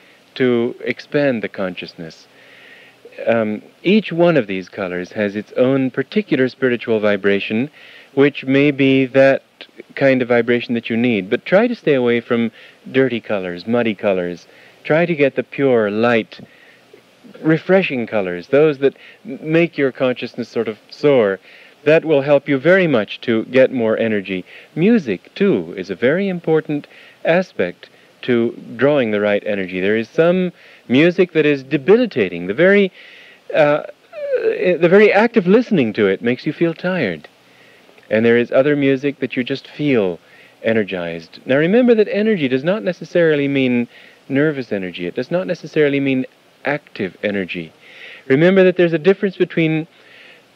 expand the consciousness. Each one of these colors has its own particular spiritual vibration, which may be that kind of vibration that you need. But try to stay away from dirty colors, muddy colors. Try to get the pure, light, refreshing colors, those that make your consciousness sort of soar. That will help you very much to get more energy. Music, too, is a very important aspect to drawing the right energy. There is some music that is debilitating. The very act of listening to it makes you feel tired. And there is other music that you just feel energized. Now remember that energy does not necessarily mean nervous energy. It does not necessarily mean active energy. Remember that there's a difference between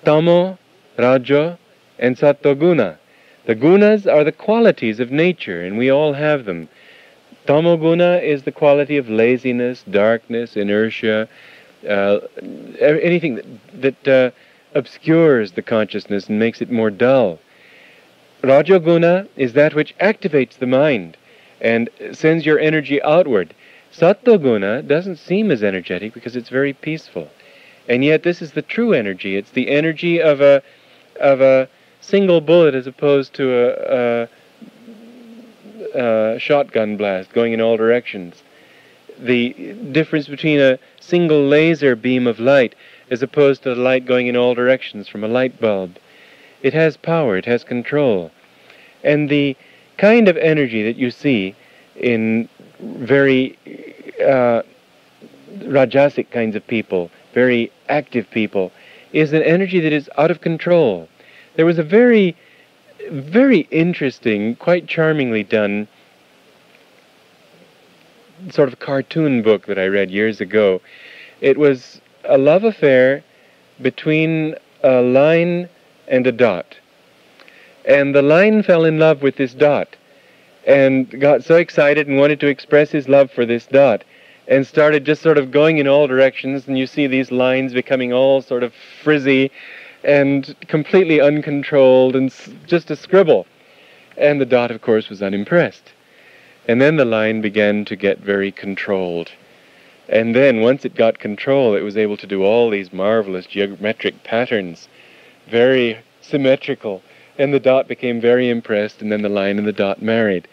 tamo, rajo, and sattva-guna. The gunas are the qualities of nature, and we all have them. Tamo-guna is the quality of laziness, darkness, inertia, anything that obscures the consciousness and makes it more dull. Rajoguna is that which activates the mind and sends your energy outward. Sattva-guna doesn't seem as energetic because it's very peaceful. And yet this is the true energy. It's the energy of a single bullet as opposed to a shotgun blast going in all directions. The difference between a single laser beam of light as opposed to the light going in all directions from a light bulb. It has power, it has control. And the kind of energy that you see in very rajasic kinds of people, very active people, is an energy that is out of control. There was a very, very interesting, quite charmingly done sort of cartoon book that I read years ago. It was a love affair between a line and a dot. And the line fell in love with this dot and got so excited and wanted to express his love for this dot and started just sort of going in all directions, and you see these lines becoming all sort of frizzy and completely uncontrolled and just a scribble. And the dot, of course, was unimpressed. And then the line began to get very controlled. And then, once it got control, it was able to do all these marvelous geometric patterns, very symmetrical. And the dot became very impressed, and then the line and the dot married.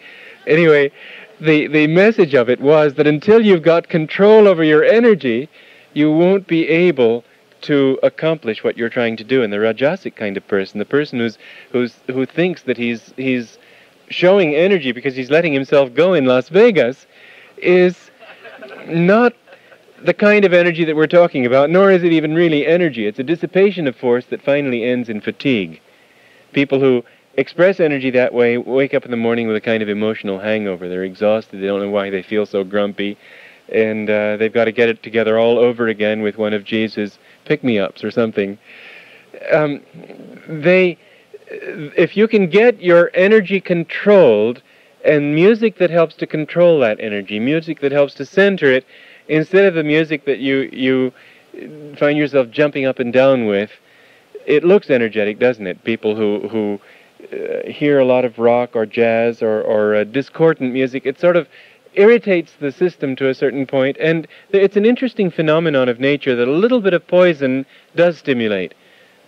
Anyway, the message of it was that until you've got control over your energy, you won't be able to accomplish what you're trying to do. And the rajasic kind of person, the person who thinks that he's showing energy because he's letting himself go in Las Vegas, is not the kind of energy that we're talking about, nor is it even really energy. It's a dissipation of force that finally ends in fatigue. People who express energy that way wake up in the morning with a kind of emotional hangover. They're exhausted, they don't know why they feel so grumpy, and they've got to get it together all over again with one of Jesus' pick-me-ups or something. If you can get your energy controlled, and music that helps to control that energy, music that helps to center it, instead of the music that you find yourself jumping up and down with, it looks energetic, doesn't it? People who hear a lot of rock or jazz or discordant music, it sort of irritates the system to a certain point, and it's an interesting phenomenon of nature that a little bit of poison does stimulate.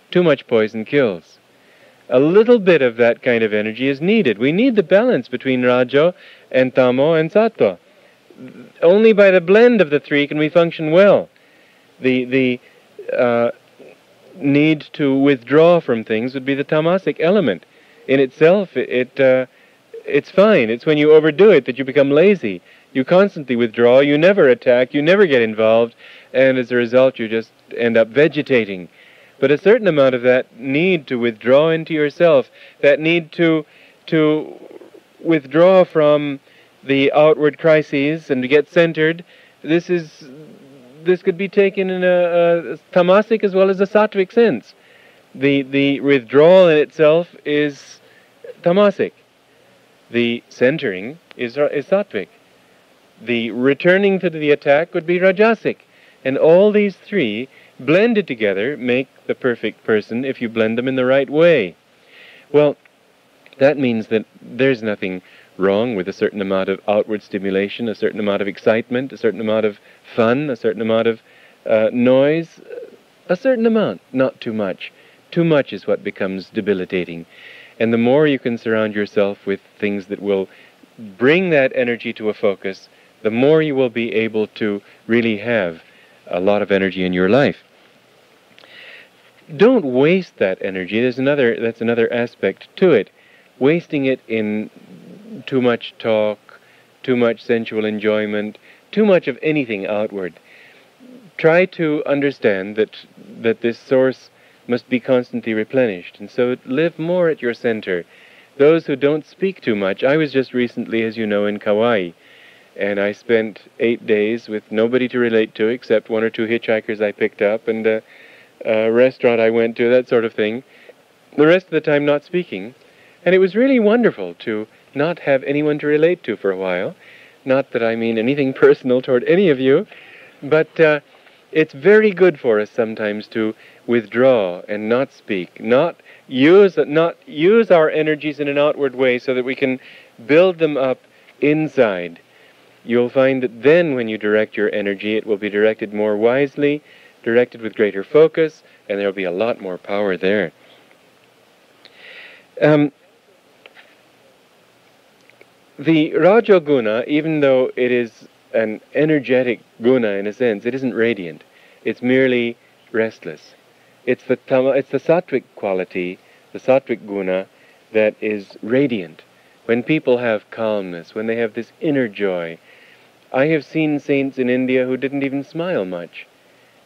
Too much poison kills. A little bit of that kind of energy is needed. We need the balance between Rajo and Tamo and Sattva. Only by the blend of the three can we function well. The need to withdraw from things would be the tamasic element. In itself, it's fine. It's when you overdo it that you become lazy. You constantly withdraw, you never attack, you never get involved, and as a result you just end up vegetating. But a certain amount of that need to withdraw into yourself, that need to withdraw from the outward crises and to get centered, this could be taken in a tamasic as well as a sattvic sense. The withdrawal in itself is tamasic. The centering is sattvic. The returning to the attack would be rajasic. And all these three blended together make the perfect person if you blend them in the right way. Well, that means that there's nothing wrong with a certain amount of outward stimulation, a certain amount of excitement, a certain amount of fun, a certain amount of noise, a certain amount, not too much. Too much is what becomes debilitating. And the more you can surround yourself with things that will bring that energy to a focus, the more you will be able to really have a lot of energy in your life. Don't waste that energy. That's another aspect to it. Wasting it in too much talk, too much sensual enjoyment, too much of anything outward. Try to understand that this source must be constantly replenished, and so live more at your center. Those who don't speak too much. I was just recently, as you know, in Kauai, and I spent 8 days with nobody to relate to except one or two hitchhikers I picked up and a restaurant I went to, that sort of thing. The rest of the time not speaking. And it was really wonderful to not have anyone to relate to for a while. Not that I mean anything personal toward any of you, but it's very good for us sometimes to withdraw and not speak, not use our energies in an outward way so that we can build them up inside. You'll find that then when you direct your energy, it will be directed more wisely, directed with greater focus, and there will be a lot more power there. The Rajoguna, even though it is an energetic guna in a sense, it isn't radiant. It's merely restless. It's the sattvic quality, the sattvic guna, that is radiant. When people have calmness, when they have this inner joy. I have seen saints in India who didn't even smile much.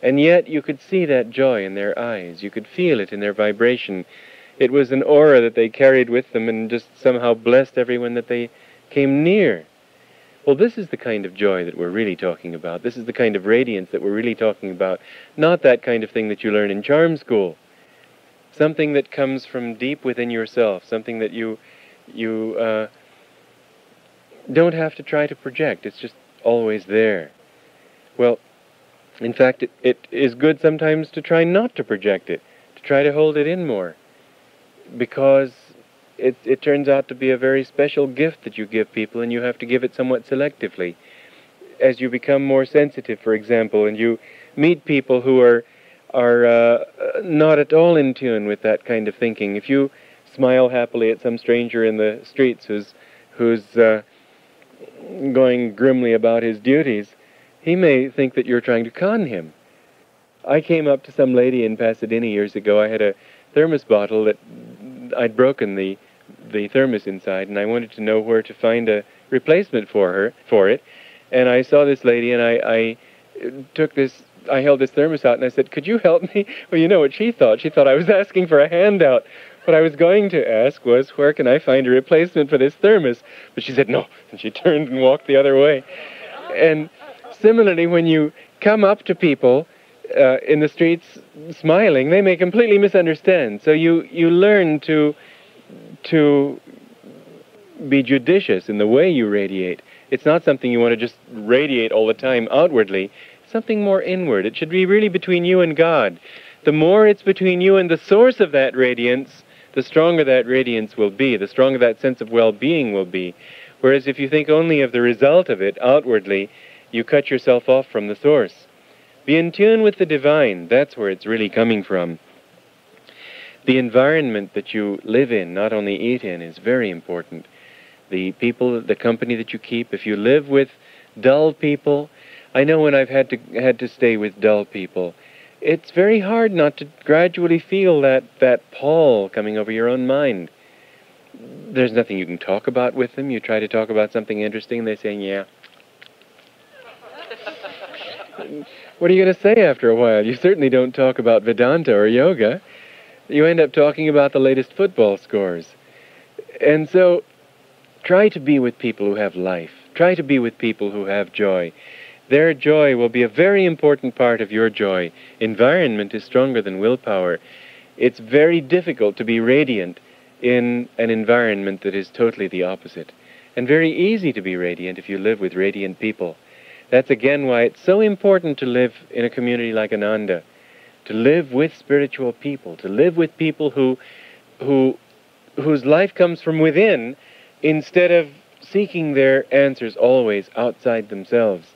And yet you could see that joy in their eyes. You could feel it in their vibration. It was an aura that they carried with them and just somehow blessed everyone that they came near. Well, this is the kind of joy that we're really talking about. This is the kind of radiance that we're really talking about. Not that kind of thing that you learn in charm school. Something that comes from deep within yourself. Something that you don't have to try to project. It's just always there. Well, in fact, it is good sometimes to try not to project it, to try to hold it in more, because it turns out to be a very special gift that you give people, and you have to give it somewhat selectively. As you become more sensitive, for example, and you meet people who are not at all in tune with that kind of thinking, if you smile happily at some stranger in the streets who's going grimly about his duties, he may think that you're trying to con him. I came up to some lady in Pasadena years ago. I had a thermos bottle that I'd broken the thermos inside, and I wanted to know where to find a replacement for it. And I saw this lady, and I held this thermos out, and I said, "Could you help me?" Well, you know what she thought. She thought I was asking for a handout. What I was going to ask was, where can I find a replacement for this thermos? But she said no, and she turned and walked the other way. And similarly, when you come up to people in the streets smiling, they may completely misunderstand. So you learn to be judicious in the way you radiate. It's not something you want to just radiate all the time outwardly. It's something more inward. It should be really between you and God. The more it's between you and the source of that radiance, the stronger that radiance will be, the stronger that sense of well-being will be. Whereas if you think only of the result of it outwardly, you cut yourself off from the source. Be in tune with the divine. That's where it's really coming from. The environment that you live in, not only eat in, is very important. The people, the company that you keep. If you live with dull people, I know when I've had to stay with dull people, it's very hard not to gradually feel that pall coming over your own mind. There's nothing you can talk about with them. You try to talk about something interesting, they say, yeah. What are you going to say after a while? You certainly don't talk about Vedanta or yoga. You end up talking about the latest football scores. And so, try to be with people who have life. Try to be with people who have joy. Their joy will be a very important part of your joy. Environment is stronger than willpower. It's very difficult to be radiant in an environment that is totally the opposite. And very easy to be radiant if you live with radiant people. That's again why it's so important to live in a community like Ananda, to live with spiritual people, to live with people whose life comes from within, instead of seeking their answers always outside themselves.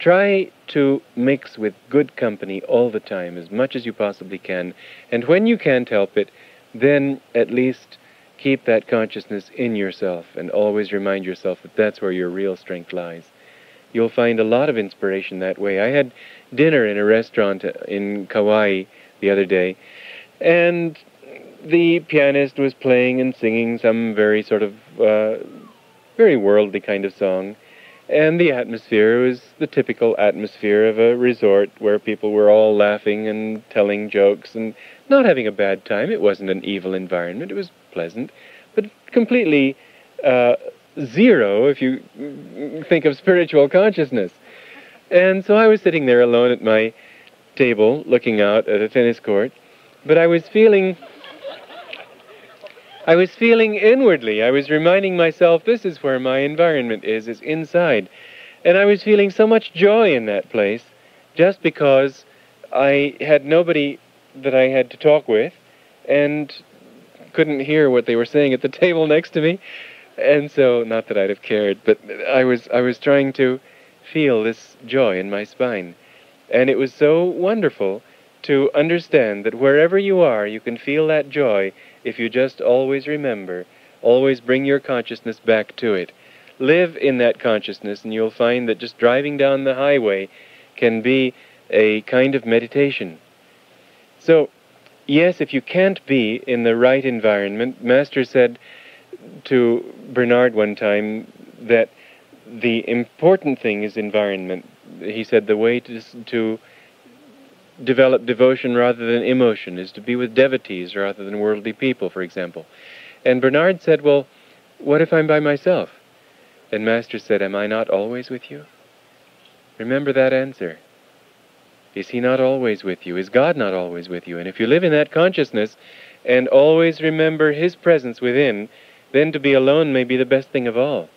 Try to mix with good company all the time, as much as you possibly can, and when you can't help it, then at least keep that consciousness in yourself, and always remind yourself that that's where your real strength lies. You'll find a lot of inspiration that way. I had dinner in a restaurant in Kauai the other day, and the pianist was playing and singing some very sort of very worldly kind of song, and the atmosphere was the typical atmosphere of a resort where people were all laughing and telling jokes and not having a bad time. It wasn't an evil environment. It was pleasant, but completely zero if you think of spiritual consciousness. And so I was sitting there alone at my table looking out at a tennis court, but I was feeling inwardly. I was reminding myself, this is where my environment is inside. And I was feeling so much joy in that place just because I had nobody that I had to talk with and couldn't hear what they were saying at the table next to me. And so, not that I'd have cared, but I was trying to feel this joy in my spine. And it was so wonderful to understand that wherever you are, you can feel that joy if you just always remember, always bring your consciousness back to it. Live in that consciousness, and you'll find that just driving down the highway can be a kind of meditation. So, yes, if you can't be in the right environment, Master said to Bernard one time that the important thing is environment. He said the way to develop devotion rather than emotion is to be with devotees rather than worldly people, for example. And Bernard said, well, what if I'm by myself? And Master said, am I not always with you? Remember that answer. Is He not always with you? Is God not always with you? And if you live in that consciousness and always remember His presence within, then to be alone may be the best thing of all.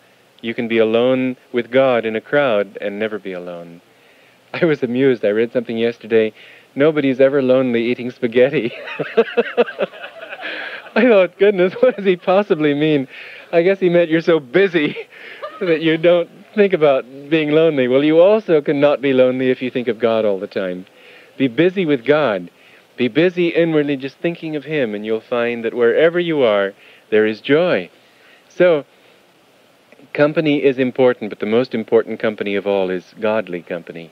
You can be alone with God in a crowd and never be alone. I was amused. I read something yesterday. Nobody's ever lonely eating spaghetti. I thought, goodness, what does he possibly mean? I guess he meant you're so busy that you don't think about being lonely. Well, you also cannot be lonely if you think of God all the time. Be busy with God. Be busy inwardly just thinking of Him, and you'll find that wherever you are, there is joy. So, company is important, but the most important company of all is godly company,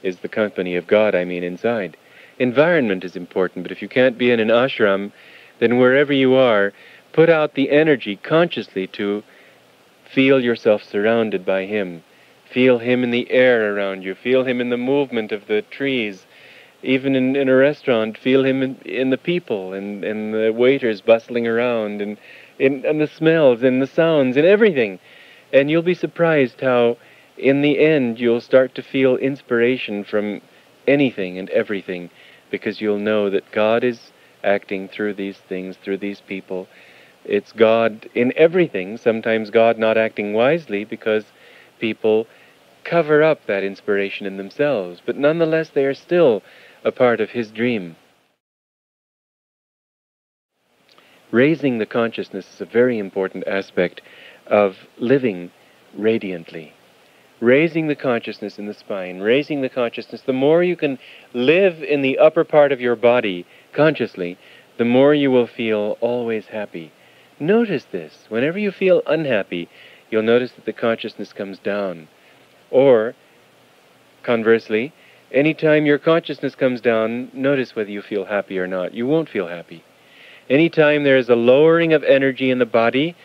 is the company of God, inside. Environment is important, but if you can't be in an ashram, then wherever you are, put out the energy consciously to feel yourself surrounded by Him. Feel Him in the air around you. Feel Him in the movement of the trees. Even in a restaurant, feel Him in the people and the waiters bustling around and the smells and the sounds and everything. And you'll be surprised how, in the end, you'll start to feel inspiration from anything and everything, because you'll know that God is acting through these things, through these people. It's God in everything, sometimes God not acting wisely because people cover up that inspiration in themselves, but nonetheless they are still a part of His dream. Raising the consciousness is a very important aspect of living radiantly. Raising the consciousness in the spine, raising the consciousness, the more you can live in the upper part of your body consciously, the more you will feel always happy. Notice this. Whenever you feel unhappy, you'll notice that the consciousness comes down. Or, conversely, Anytime your consciousness comes down, notice whether you feel happy or not. You won't feel happy. Anytime there is a lowering of energy in the body,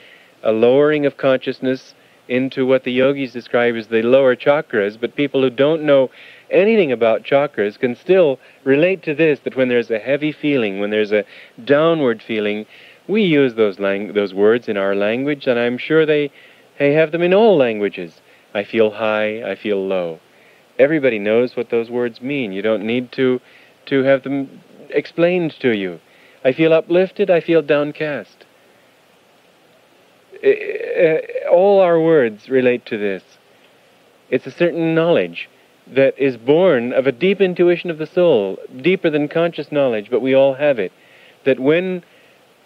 a lowering of consciousness into what the yogis describe as the lower chakras, but people who don't know anything about chakras can still relate to this, that when there's a heavy feeling, when there's a downward feeling, we use those words in our language, and I'm sure they have them in all languages. I feel high, I feel low. Everybody knows what those words mean. You don't need to have them explained to you. I feel uplifted, I feel downcast. All our words relate to this. It's a certain knowledge that is born of a deep intuition of the soul, deeper than conscious knowledge, but we all have it. That when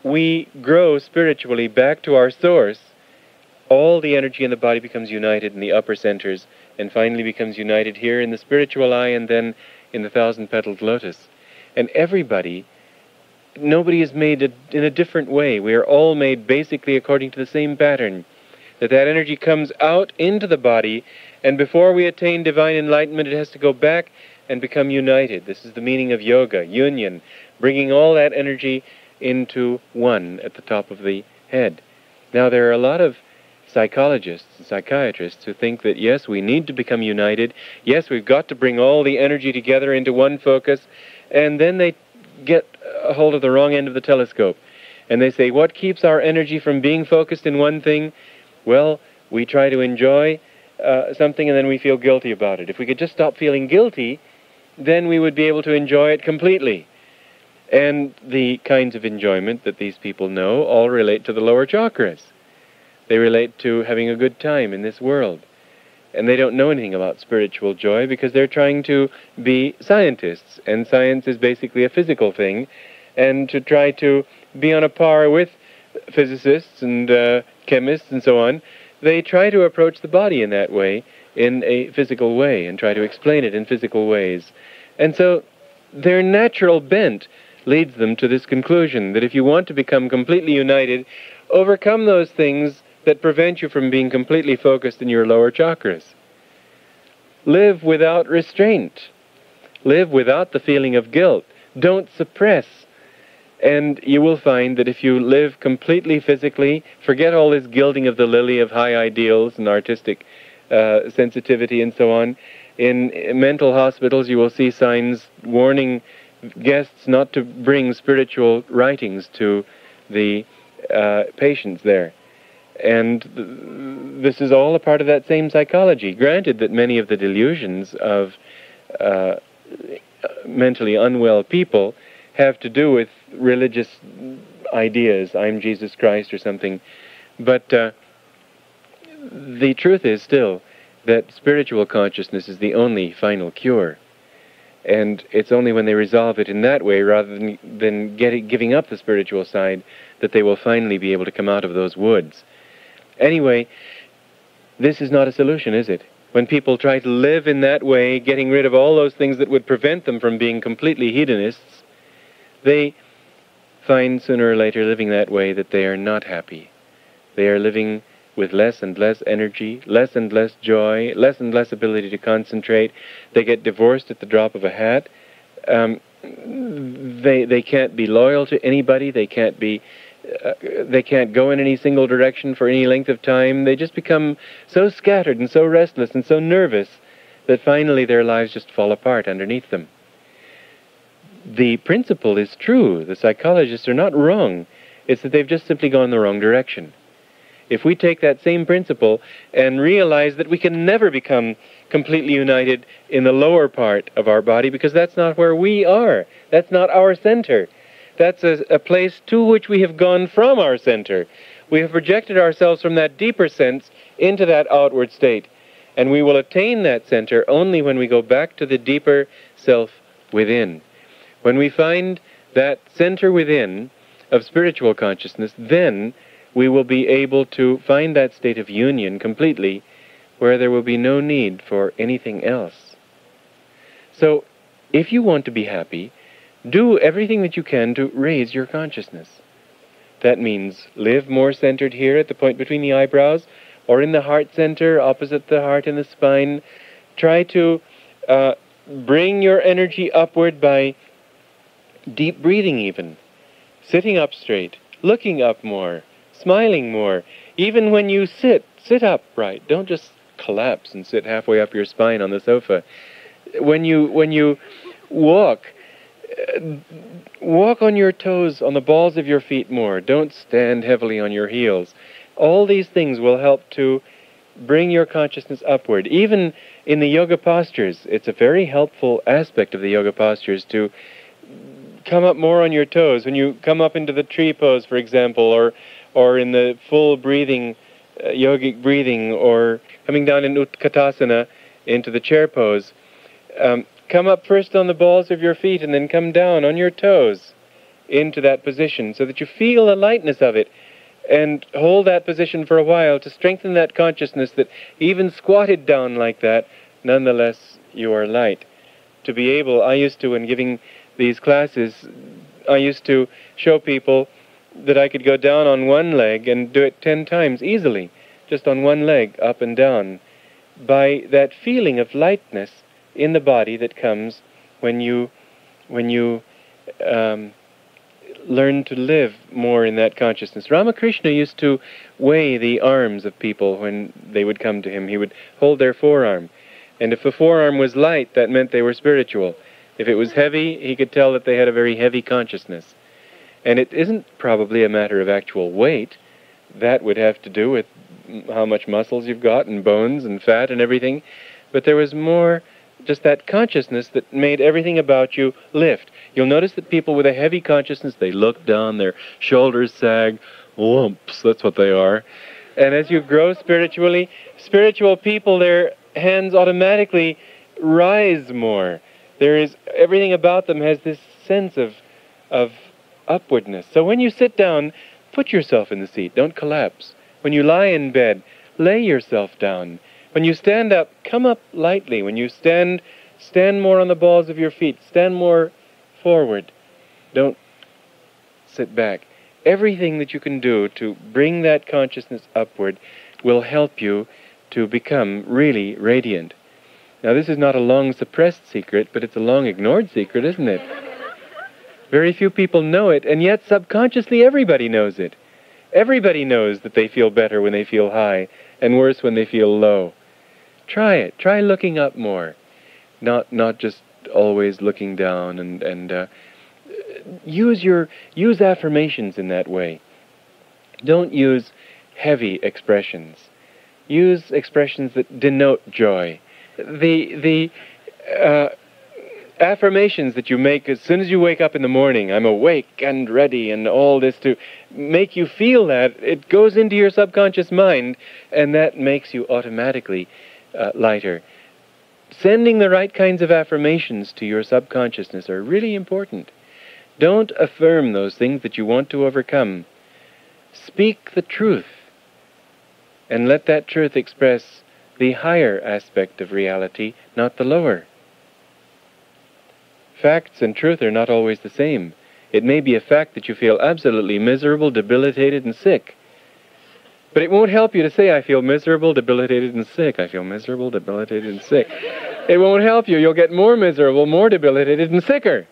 we grow spiritually back to our source, all the energy in the body becomes united in the upper centers, and finally becomes united here in the spiritual eye and then in the thousand-petaled lotus. And nobody is made in a different way. We are all made basically according to the same pattern. That energy comes out into the body, and before we attain divine enlightenment, it has to go back and become united. This is the meaning of yoga, union, bringing all that energy into one at the top of the head. Now, there are a lot of psychologists and psychiatrists who think that, yes, we need to become united. Yes, we've got to bring all the energy together into one focus. And then they get a hold of the wrong end of the telescope. And they say, what keeps our energy from being focused in one thing? Well, we try to enjoy something and then we feel guilty about it. If we could just stop feeling guilty, then we would be able to enjoy it completely. And the kinds of enjoyment that these people know all relate to the lower chakras. They relate to having a good time in this world. And they don't know anything about spiritual joy because they're trying to be scientists. And science is basically a physical thing. And to try to be on a par with physicists and chemists and so on, they try to approach the body in that way, in a physical way, and try to explain it in physical ways. And so their natural bent leads them to this conclusion, that if you want to become completely united, overcome those things that prevent you from being completely focused in your lower chakras. Live without restraint. Live without the feeling of guilt. Don't suppress. And you will find that if you live completely physically, forget all this gilding of the lily of high ideals and artistic sensitivity and so on. In mental hospitals, you will see signs warning guests not to bring spiritual writings to the patients there. And this is all a part of that same psychology. Granted that many of the delusions of mentally unwell people have to do with religious ideas, I'm Jesus Christ or something. But the truth is still that spiritual consciousness is the only final cure. And it's only when they resolve it in that way, rather than giving up the spiritual side, that they will finally be able to come out of those woods. Anyway, this is not a solution, is it? When people try to live in that way, getting rid of all those things that would prevent them from being completely hedonists, they find sooner or later living that way that they are not happy. They are living with less and less energy, less and less joy, less and less ability to concentrate. They get divorced at the drop of a hat. They can't be loyal to anybody. They can't go in any single direction for any length of time. They just become so scattered and so restless and so nervous that finally their lives just fall apart underneath them. The principle is true. The psychologists are not wrong. It's that they've just simply gone the wrong direction. If we take that same principle and realize that we can never become completely united in the lower part of our body, because that's not where we are. That's not our center. That's a place to which we have gone from our center. We have projected ourselves from that deeper sense into that outward state. And we will attain that center only when we go back to the deeper self within. When we find that center within of spiritual consciousness, then we will be able to find that state of union completely, where there will be no need for anything else. So, if you want to be happy, do everything that you can to raise your consciousness. That means live more centered here at the point between the eyebrows, or in the heart center, opposite the heart and the spine. Try to bring your energy upward by deep breathing even, sitting up straight, looking up more, smiling more. Even when you sit upright. Don't just collapse and sit halfway up your spine on the sofa. When you walk, walk on your toes, on the balls of your feet more. Don't stand heavily on your heels. All these things will help to bring your consciousness upward. Even in the yoga postures, it's a very helpful aspect of the yoga postures to come up more on your toes. When you come up into the tree pose, for example, or in the full breathing, yogic breathing, or coming down in Utkatasana into the chair pose, come up first on the balls of your feet and then come down on your toes into that position so that you feel the lightness of it, and hold that position for a while to strengthen that consciousness that even squatted down like that, nonetheless you are light. To be able, I used to, when giving these classes, I used to show people that I could go down on one leg and do it 10 times easily, just on one leg, up and down, by that feeling of lightness in the body that comes when you learn to live more in that consciousness. Ramakrishna used to weigh the arms of people when they would come to him. He would hold their forearm, and if the forearm was light, that meant they were spiritual. If it was heavy, he could tell that they had a very heavy consciousness. And it isn't probably a matter of actual weight. That would have to do with how much muscles you've got, and bones and fat and everything. But there was more just that consciousness that made everything about you lift. You'll notice that people with a heavy consciousness, they look down, their shoulders sag, lumps, that's what they are. And as you grow spiritually, spiritual people, their hands automatically rise more. There is, everything about them has this sense of upwardness. So when you sit down, put yourself in the seat, don't collapse. When you lie in bed, lay yourself down. When you stand up, come up lightly. When you stand more on the balls of your feet, stand more forward. Don't sit back. Everything that you can do to bring that consciousness upward will help you to become really radiant. Now, this is not a long-suppressed secret, but it's a long-ignored secret, isn't it? Very few people know it, and yet subconsciously everybody knows it. Everybody knows that they feel better when they feel high, and worse when they feel low. Try it. Try looking up more, not just always looking down, and use affirmations in that way. Don't use heavy expressions. Use expressions that denote joy. The affirmations that you make as soon as you wake up in the morning, I'm awake and ready, and all this, to make you feel that, it goes into your subconscious mind, and that makes you automatically lighter. Sending the right kinds of affirmations to your subconsciousness are really important. Don't affirm those things that you want to overcome. Speak the truth, and let that truth express the higher aspect of reality, not the lower. Facts and truth are not always the same. It may be a fact that you feel absolutely miserable, debilitated, and sick. But it won't help you to say, I feel miserable, debilitated, and sick. I feel miserable, debilitated, and sick. It won't help you. You'll get more miserable, more debilitated, and sicker.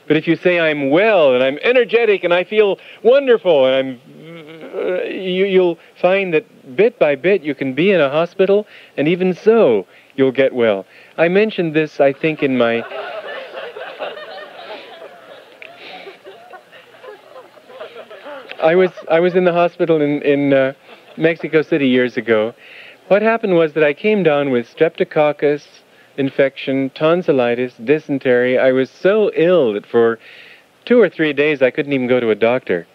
But if you say, I'm well, and I'm energetic, and I feel wonderful, and you'll find that bit by bit you can be in a hospital, and even so, you'll get well. I mentioned this, I think, in my... I was in the hospital in Mexico City years ago. What happened was that I came down with streptococcus infection, tonsillitis, dysentery. I was so ill that for 2 or 3 days I couldn't even go to a doctor.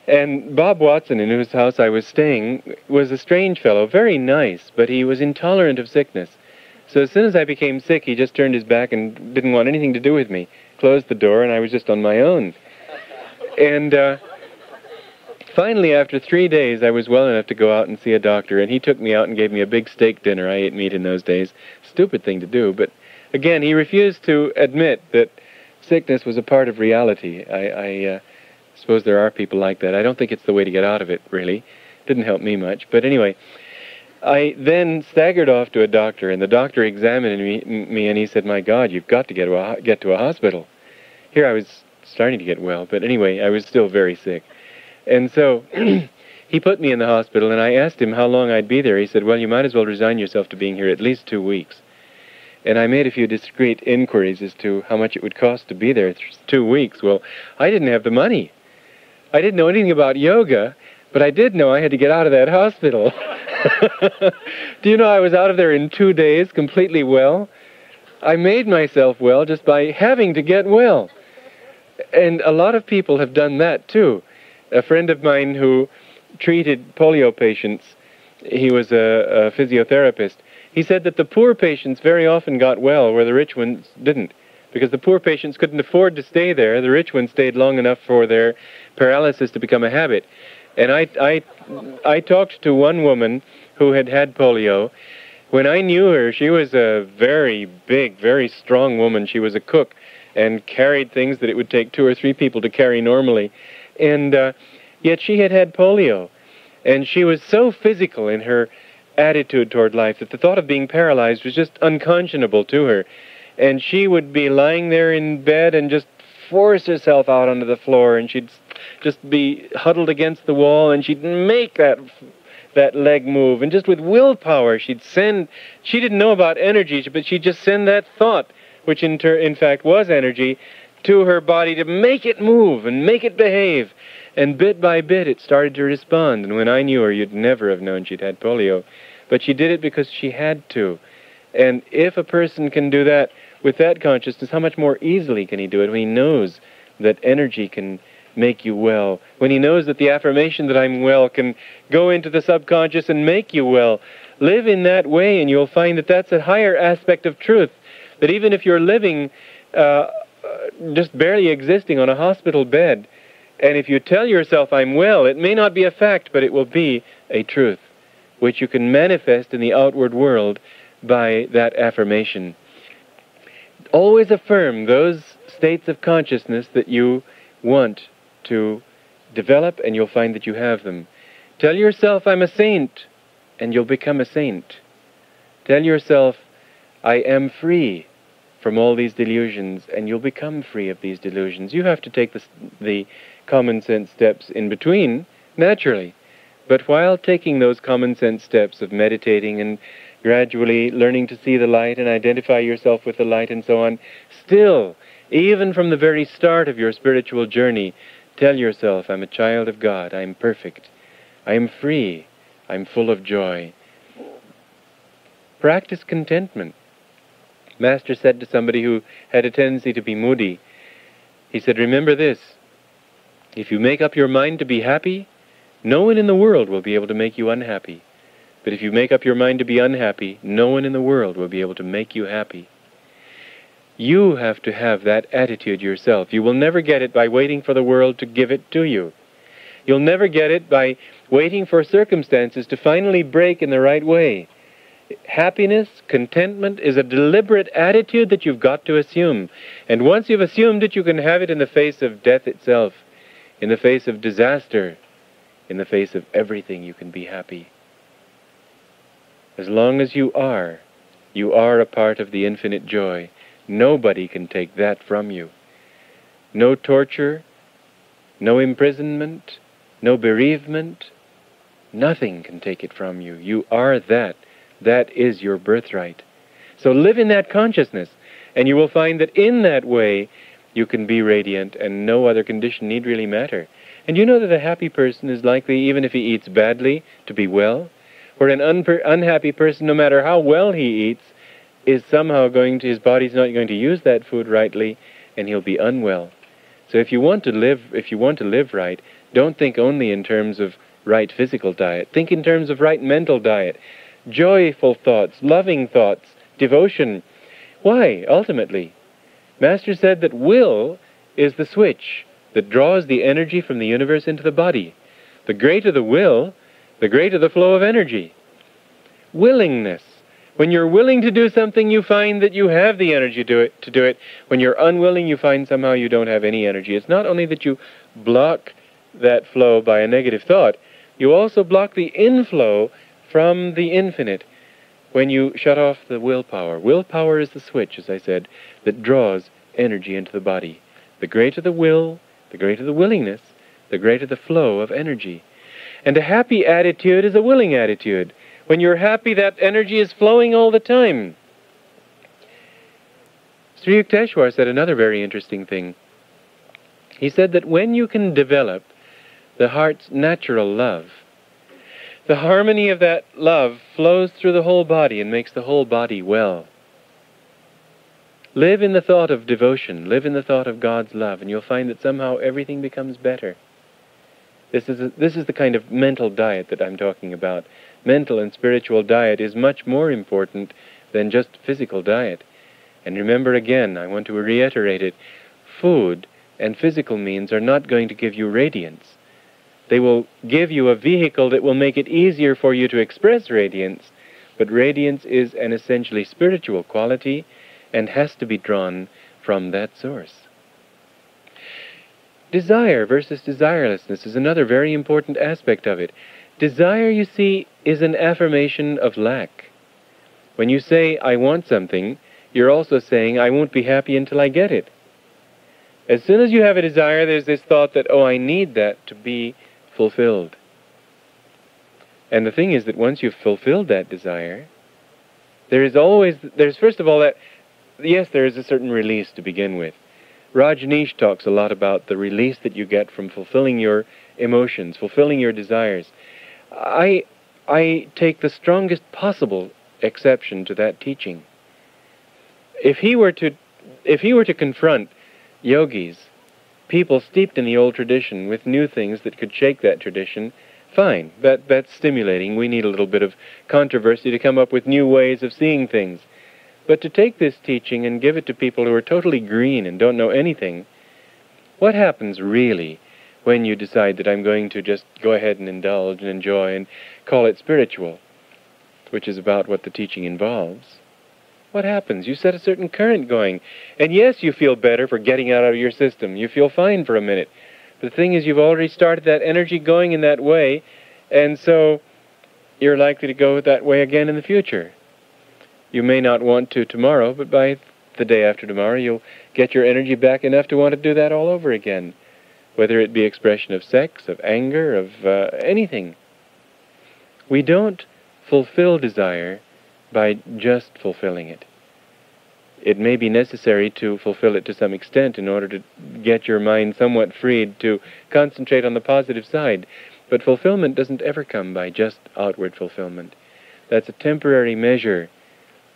And Bob Watson, in whose house I was staying, was a strange fellow, very nice, but he was intolerant of sickness. So as soon as I became sick, he just turned his back and didn't want anything to do with me. Closed the door, and I was just on my own. And finally, after 3 days, I was well enough to go out and see a doctor, and he took me out and gave me a big steak dinner. I ate meat in those days. Stupid thing to do, but again, he refused to admit that sickness was a part of reality. I suppose there are people like that. I don't think it's the way to get out of it, really. Didn't help me much. But anyway, I then staggered off to a doctor, and the doctor examined me and he said, "My God, you've got to get to a hospital." Here I was starting to get well, but anyway, I was still very sick. And so he put me in the hospital, and I asked him how long I'd be there. He said, "Well, you might as well resign yourself to being here at least 2 weeks." And I made a few discreet inquiries as to how much it would cost to be there 2 weeks. Well, I didn't have the money. I didn't know anything about yoga, but I did know I had to get out of that hospital. Do you know I was out of there in 2 days, completely well? I made myself well just by having to get well. And a lot of people have done that too. A friend of mine who treated polio patients, he was a physiotherapist, he said that the poor patients very often got well where the rich ones didn't, because the poor patients couldn't afford to stay there. The rich ones stayed long enough for their paralysis to become a habit. And I talked to one woman who had had polio. When I knew her, she was a very big, very strong woman. She was a cook and carried things that it would take 2 or 3 people to carry normally. And yet she had had polio. And she was so physical in her attitude toward life that the thought of being paralyzed was just unconscionable to her. And she would be lying there in bed and just force herself out onto the floor, and she'd just be huddled against the wall, and she'd make that leg move, and just with willpower she didn't know about energy, but she'd just send that thought, which in fact was energy, to her body to make it move and make it behave. And bit by bit it started to respond. And when I knew her, you'd never have known she'd had polio. But she did it because she had to. And if a person can do that with that consciousness, how much more easily can he do it when he knows that energy can make you well, when he knows that the affirmation that I'm well can go into the subconscious and make you well. Live in that way, and you'll find that that's a higher aspect of truth, that even if you're living just barely existing on a hospital bed, and if you tell yourself, I'm well, it may not be a fact, but it will be a truth, which you can manifest in the outward world by that affirmation. Always affirm those states of consciousness that you want to develop, and you'll find that you have them. Tell yourself, I'm a saint, and you'll become a saint. Tell yourself, I am free from all these delusions, and you'll become free of these delusions. You have to take the common sense steps in between, naturally. But while taking those common sense steps of meditating and gradually learning to see the light and identify yourself with the light and so on, still, even from the very start of your spiritual journey, tell yourself, I'm a child of God, I'm perfect, I am free, I'm full of joy. Practice contentment. Master said to somebody who had a tendency to be moody, he said, remember this, if you make up your mind to be happy, no one in the world will be able to make you unhappy. But if you make up your mind to be unhappy, no one in the world will be able to make you happy. You have to have that attitude yourself. You will never get it by waiting for the world to give it to you. You'll never get it by waiting for circumstances to finally break in the right way. Happiness, contentment, is a deliberate attitude that you've got to assume. And once you've assumed it, you can have it in the face of death itself, in the face of disaster, in the face of everything. You can be happy. As long as you are a part of the infinite joy. Nobody can take that from you. No torture, no imprisonment, no bereavement, nothing can take it from you. You are that. That is your birthright. So live in that consciousness, and you will find that in that way you can be radiant, and no other condition need really matter. And you know that a happy person is likely, even if he eats badly, to be well, where an unhappy person, no matter how well he eats, is somehow his body's not going to use that food rightly, and he'll be unwell. So if you want to live right, don't think only in terms of right physical diet. Think in terms of right mental diet. Joyful thoughts, loving thoughts, devotion. Why, ultimately? Master said that will is the switch that draws the energy from the universe into the body. The greater the will, the greater the flow of energy. Willingness. When you're willing to do something, you find that you have the energy to do it. When you're unwilling, you find somehow you don't have any energy. It's not only that you block that flow by a negative thought, you also block the inflow from the infinite when you shut off the willpower. Willpower is the switch, as I said, that draws energy into the body. The greater the will, the greater the willingness, the greater the flow of energy. And a happy attitude is a willing attitude. When you're happy, that energy is flowing all the time. Sri Yukteswar said another very interesting thing. He said that when you can develop the heart's natural love, the harmony of that love flows through the whole body and makes the whole body well. Live in the thought of devotion, live in the thought of God's love, and you'll find that somehow everything becomes better. This is the kind of mental diet that I'm talking about. Mental and spiritual diet is much more important than just physical diet. And remember again, I want to reiterate it, food and physical means are not going to give you radiance. They will give you a vehicle that will make it easier for you to express radiance, but radiance is an essentially spiritual quality and has to be drawn from that source. Desire versus desirelessness is another very important aspect of it. Desire, you see, is an affirmation of lack. When you say, I want something, you're also saying, I won't be happy until I get it. As soon as you have a desire, there's this thought that, oh, I need that to be fulfilled. And the thing is that once you've fulfilled that desire, there's first of all that, yes, there is a certain release to begin with. Rajneesh talks a lot about the release that you get from fulfilling your emotions, fulfilling your desires. I take the strongest possible exception to that teaching. If he were to confront yogis, people steeped in the old tradition, with new things that could shake that tradition, fine, that's stimulating. We need a little bit of controversy to come up with new ways of seeing things. But to take this teaching and give it to people who are totally green and don't know anything, what happens really when you decide that I'm going to just go ahead and indulge and enjoy and call it spiritual, which is about what the teaching involves? What happens? You set a certain current going. And yes, you feel better for getting out of your system. You feel fine for a minute. But the thing is, you've already started that energy going in that way, and so you're likely to go that way again in the future. You may not want to tomorrow, but by the day after tomorrow, you'll get your energy back enough to want to do that all over again, whether it be expression of sex, of anger, of anything. We don't fulfill desire by just fulfilling it. It may be necessary to fulfill it to some extent in order to get your mind somewhat freed to concentrate on the positive side. But fulfillment doesn't ever come by just outward fulfillment. That's a temporary measure.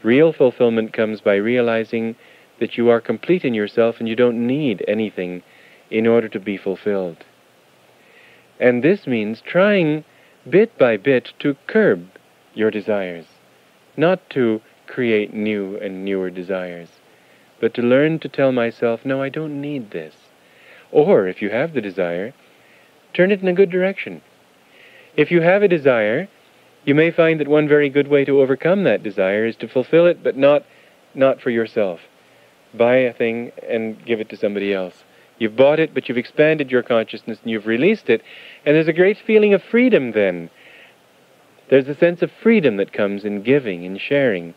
Real fulfillment comes by realizing that you are complete in yourself and you don't need anything in order to be fulfilled. And this means trying bit by bit to curb your desires. Not to create new and newer desires, but to learn to tell myself, no, I don't need this. Or, if you have the desire, turn it in a good direction. If you have a desire, you may find that one very good way to overcome that desire is to fulfill it, but not for yourself. Buy a thing and give it to somebody else. You've bought it, but you've expanded your consciousness and you've released it, and there's a great feeling of freedom then. There's a sense of freedom that comes in giving, in sharing,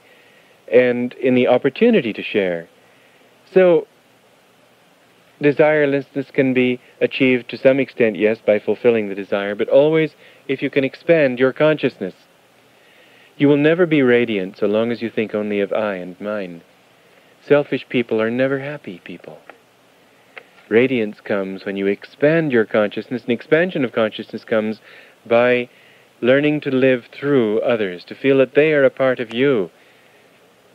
and in the opportunity to share. So, desirelessness can be achieved to some extent, yes, by fulfilling the desire, but always if you can expand your consciousness. You will never be radiant so long as you think only of I and mine. Selfish people are never happy people. Radiance comes when you expand your consciousness, and expansion of consciousness comes by learning to live through others, to feel that they are a part of you.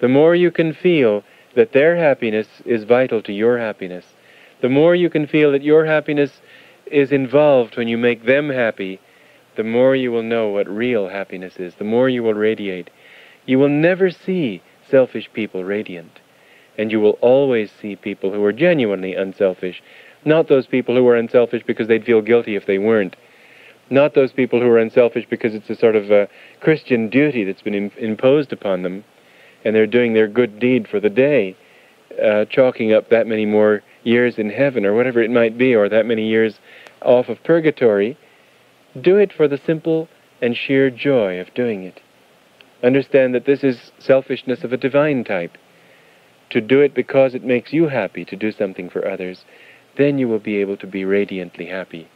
The more you can feel that their happiness is vital to your happiness, the more you can feel that your happiness is involved when you make them happy, the more you will know what real happiness is, the more you will radiate. You will never see selfish people radiant, and you will always see people who are genuinely unselfish, not those people who are unselfish because they'd feel guilty if they weren't. Not those people who are unselfish because it's a sort of a Christian duty that's been imposed upon them, and they're doing their good deed for the day, chalking up that many more years in heaven, or whatever it might be, or that many years off of purgatory. Do it for the simple and sheer joy of doing it. Understand that this is selfishness of a divine type. To do it because it makes you happy to do something for others, then you will be able to be radiantly happy.